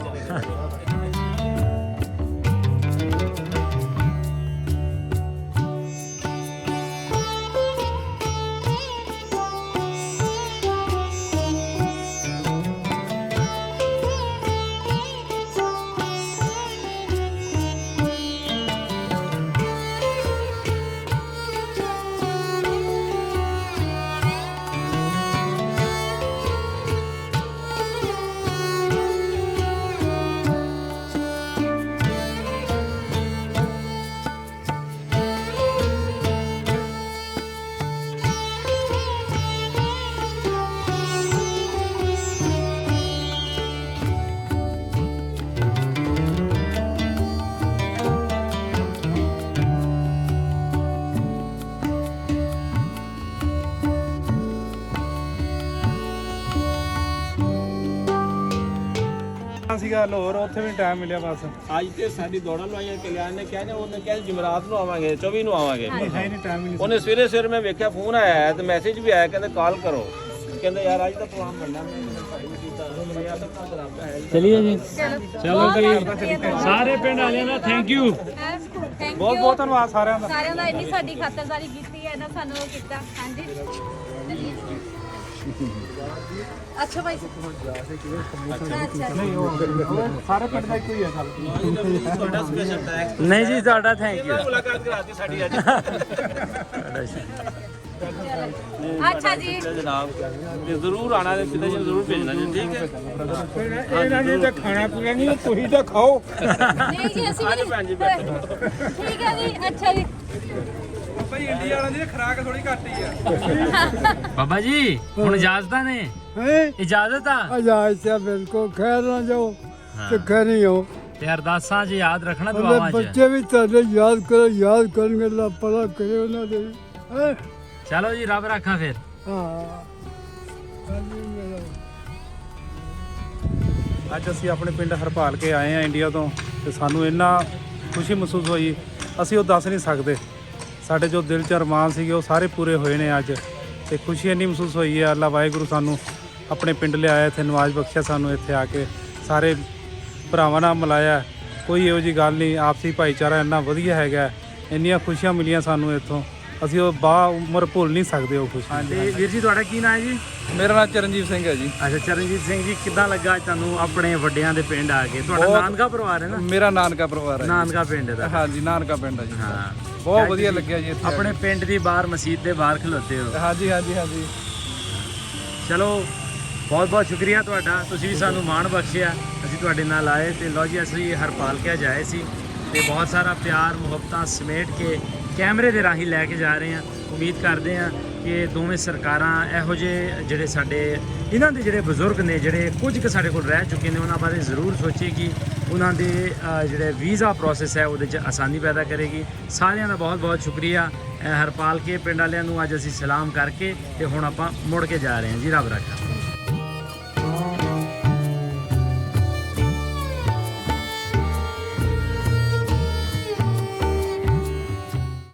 ਸੀਗਾ ਲਾਹੌਰ, ਉੱਥੇ ਵੀ ਟਾਈਮ ਮਿਲਿਆ ਬਸ। ਅੱਜ ਤੇ ਸਾਡੀ ਦੌੜਾਂ ਲਵਾਈਆਂ ਕਲਿਆਣ ਨੇ ਕਿਹਾ, ਉਹਨੇ ਕਿਹਾ ਜਮਰਾਤ ਨੂੰ ਆਵਾਂਗੇ, 24 ਨੂੰ ਆਵਾਂਗੇ। ਹੈ ਨਹੀਂ ਟਾਈਮ ਹੀ ਨਹੀਂ ਉਹਨੇ ਸਵੇਰੇ ਸਵੇਰੇ ਮੈਂ ਵੇਖਿਆ ਫੋਨ ਆਇਆ ਹੈ ਤੇ ਮੈਸੇਜ ਵੀ ਆਇਆ, ਕਹਿੰਦੇ ਕਾਲ ਕਰੋ, ਕਹਿੰਦੇ ਯਾਰ ਅੱਜ ਦਾ ਪ੍ਰੋਗਰਾਮ ਬਣਨਾ। ਚਲਿਏ ਜੀ। ਚਲੋ ਜੀ ਸਾਰੇ ਪਿੰਡ ਵਾਲਿਆਂ ਦਾ ਥੈਂਕ ਯੂ। ਬਹੁਤ ਬਹੁਤ ਧੰਨਵਾਦ ਸਾਰਿਆਂ ਦਾ। ਸਾਰਿਆਂ ਦਾ ਇੰਨੀ ਸਾਡੀ ਖਾਤਰਦਾਰੀ ਕੀਤੀ ਹੈ, ਇਹਨਾਂ ਸਾਨੂੰ ਉਹ ਕੀਤਾ। ਹਾਂਜੀ ਚਲਿਏ। ਅੱਛਾ ਭਾਈ ਸਾਰੇ ਪਿੰਡ ਦਾ ਇੱਕੋ ਹੀ ਹੈ ਗੱਲ। ਤੁਹਾਡਾ ਸਪੈਸ਼ਲ ਟੈਕਸ ਨਹੀਂ ਜੀ ਤੁਹਾਡਾ ਥੈਂਕ ਯੂ। ਮੁਲਾਕਾਤ ਕਰਾਤੀ ਸਾਡੀ ਅੱਜ। ਅੱਛਾ ਜੀ ਜਨਾਬ ਤੇ ਜ਼ਰੂਰ ਆਣਾ, ਤੇ ਪਿਤਾ ਜੀ ਨੂੰ ਜ਼ਰੂਰ ਭੇਜਣਾ ਜੀ, ਠੀਕ ਹੈ। ਇਹਨਾਂ ਨੇ ਤਾਂ ਖਾਣਾ ਪੀਣਾ ਨਹੀਂ, ਤੁਸੀਂ ਤਾਂ ਖਾਓ। ਨਹੀਂ ਜੀ ਅਸੀਂ ਵੀ ਭੈਣ ਜੀ ਬੈਠੋ। ਠੀਕ ਹੈ ਜੀ। ਅੱਛਾ ਜੀ ਭਾਈ ਇੰਡੀਆ ਵਾਲਿਆਂ ਦੀ ਖੁਰਾਕ ਥੋੜੀ ਘੱਟ ਹੀ ਆ। ਬਾਬਾ ਜੀ ਹੁਣ ਇਜਾਜ਼ਤਾਂ ਨੇ? ਇਜਾਜ਼ਤ ਆ? ਇਜਾਜ਼ਤ ਹੈ, ਬਿਲਕੁਲ ਖੈਰ ਨਾ ਜਾਓ ਤੇ ਖੈਰੀ ਹੋ। ਤੇ ਅਰਦਾਸਾਂ 'ਚ ਯਾਦ ਰੱਖਣਾ, ਦੁਆਵਾਂ 'ਚ। ਬੱਚੇ ਵੀ ਤੁਹਾਡੇ ਯਾਦ ਕਰੋ, ਯਾਦ ਕਰਨਗੇ, ਅੱਲਾ ਭਲਾ ਕਰੇ ਉਹਨਾਂ ਦੇ ਵੀ। ਹੈਂ? ਚਲੋ ਜੀ ਰੱਬ ਰੱਖਾਂ ਫਿਰ। ਹਾਂ ਅੱਜ ਅਸੀਂ ਆਪਣੇ ਪਿੰਡ ਹਰਪਾਲ ਕੇ ਆਏ ਆ ਇੰਡੀਆ ਤੋਂ, ਤੇ ਸਾਨੂੰ ਇੰਨਾ ਖੁਸ਼ੀ ਮਹਿਸੂਸ ਹੋਈ, ਅਸੀਂ ਉਹ ਦੱਸ ਨਹੀਂ ਸਕਦੇ। ਸਾਡੇ ਜੋ ਦਿਲ 'ਚ ਅਰਮਾਨ ਸੀਗੇ ਉਹ ਸਾਰੇ ਪੂਰੇ ਹੋਏ ਨੇ ਅੱਜ, ਤੇ ਖੁਸ਼ੀ ਇੰਨੀ ਮਹਿਸੂਸ ਹੋਈ ਹੈ। ਅੱਲਾ ਵਾਹਿਗੁਰੂ ਸਾਨੂੰ ਆਪਣੇ ਪਿੰਡ ਲਿਆਇਆ, ਇੱਥੇ ਨਵਾਜ਼ ਬਖਸ਼ਿਆ ਸਾਨੂੰ ਇੱਥੇ ਆ ਕੇ, ਸਾਰੇ ਭਰਾਵਾਂ ਨਾਲ ਮਿਲਾਇਆ। ਕੋਈ ਇਹੋ ਜਿਹੀ ਗੱਲ ਨਹੀਂ, ਆਪਸੀ ਭਾਈਚਾਰਾ ਇੰਨਾ ਵਧੀਆ ਹੈਗਾ, ਇੰਨੀਆਂ ਖੁਸ਼ੀਆਂ ਮਿਲੀਆਂ ਸਾਨੂੰ ਇੱਥੋਂ, ਅਸੀਂ ਉਹ ਬਾ ਉਮਰ ਭੁੱਲ ਨਹੀਂ ਸਕਦੇ ਉਹ ਖੁਸ਼ੀ। ਤੇ ਵੀਰ ਜੀ ਤੁਹਾਡਾ ਕੀ ਨਾਮ ਹੈ ਜੀ? ਮੇਰਾ ਨਾਮ ਚਰਨਜੀਤ ਸਿੰਘ ਹੈ ਜੀ। ਅੱਛਾ ਚਰਨਜੀਤ ਸਿੰਘ ਜੀ, ਕਿੱਦਾਂ ਲੱਗਾ ਤੁਹਾਨੂੰ ਆਪਣੇ ਵੱਡਿਆਂ ਦੇ ਪਿੰਡ ਆ ਕੇ? ਤੁਹਾਡਾ ਨਾਨਕਾ ਪਰਿਵਾਰ ਹੈ ਨਾ? ਮੇਰਾ ਨਾਨਕਾ ਪਰਿਵਾਰ ਹੈ। ਨਾਨਕਾ ਪਿੰਡ ਦਾ? ਹਾਂਜੀ ਨਾਨਕਾ ਪਿੰਡ ਹੈ ਜੀ। ਹਾਂ ਬਹੁਤ ਵਧੀਆ ਲੱਗਿਆ ਜੀ ਇੱਥੇ ਆਪਣੇ ਪਿੰਡ ਦੀ ਬਾਹਰ ਮਸਜਿਦ ਦੇ ਬਾਹਰ ਖਲੋਤੇ ਹੋ। ਹਾਂਜੀ ਹਾਂਜੀ ਹਾਂਜੀ। ਚਲੋ ਬਹੁਤ ਬਹੁਤ ਸ਼ੁਕਰੀਆ ਤੁਹਾਡਾ, ਤੁਸੀਂ ਵੀ ਸਾਨੂੰ ਮਾਣ ਬਖਸ਼ਿਆ, ਅਸੀਂ ਤੁਹਾਡੇ ਨਾਲ ਆਏ। ਤੇ ਲਓ ਜੀ ਅਸੀਂ ਹਰਪਾਲ ਕੇ ਜਾਏ ਸੀ, ਤੇ ਬਹੁਤ ਸਾਰਾ ਪਿਆਰ ਮੁਹੱਬਤਾਂ ਸਮੇਟ ਕੇ ਕੈਮਰੇ ਦੇ ਰਾਹੀਂ ਲੈ ਕੇ ਜਾ ਰਹੇ ਹਾਂ। ਉਮੀਦ ਕਰਦੇ ਹਾਂ ਕਿ ਦੋਵੇਂ ਸਰਕਾਰਾਂ ਇਹੋ ਜਿਹੇ ਜਿਹੜੇ ਸਾਡੇ ਇਹਨਾਂ ਦੇ ਜਿਹੜੇ ਬਜ਼ੁਰਗ ਨੇ, ਜਿਹੜੇ ਕੁਝ ਕੁ ਸਾਡੇ ਕੋਲ ਰਹਿ ਚੁੱਕੇ ਨੇ, ਉਹਨਾਂ ਬਾਰੇ ਜ਼ਰੂਰ ਸੋਚੇਗੀ, ਉਹਨਾਂ ਦੇ ਜਿਹੜੇ ਵੀਜ਼ਾ ਪ੍ਰੋਸੈਸ ਹੈ ਉਹਦੇ 'ਚ ਆਸਾਨੀ ਪੈਦਾ ਕਰੇਗੀ। ਸਾਰਿਆਂ ਦਾ ਬਹੁਤ ਬਹੁਤ ਸ਼ੁਕਰੀਆ। ਹਰਪਾਲ ਕੇ ਪਿੰਡ ਵਾਲਿਆਂ ਨੂੰ ਅੱਜ ਅਸੀਂ ਸਲਾਮ ਕਰਕੇ ਤੇ ਹੁਣ ਆਪਾਂ ਮੁੜ ਕੇ ਜਾ ਰਹੇ ਹਾਂ ਜੀ। ਰੱਬ ਰੱਖਾ।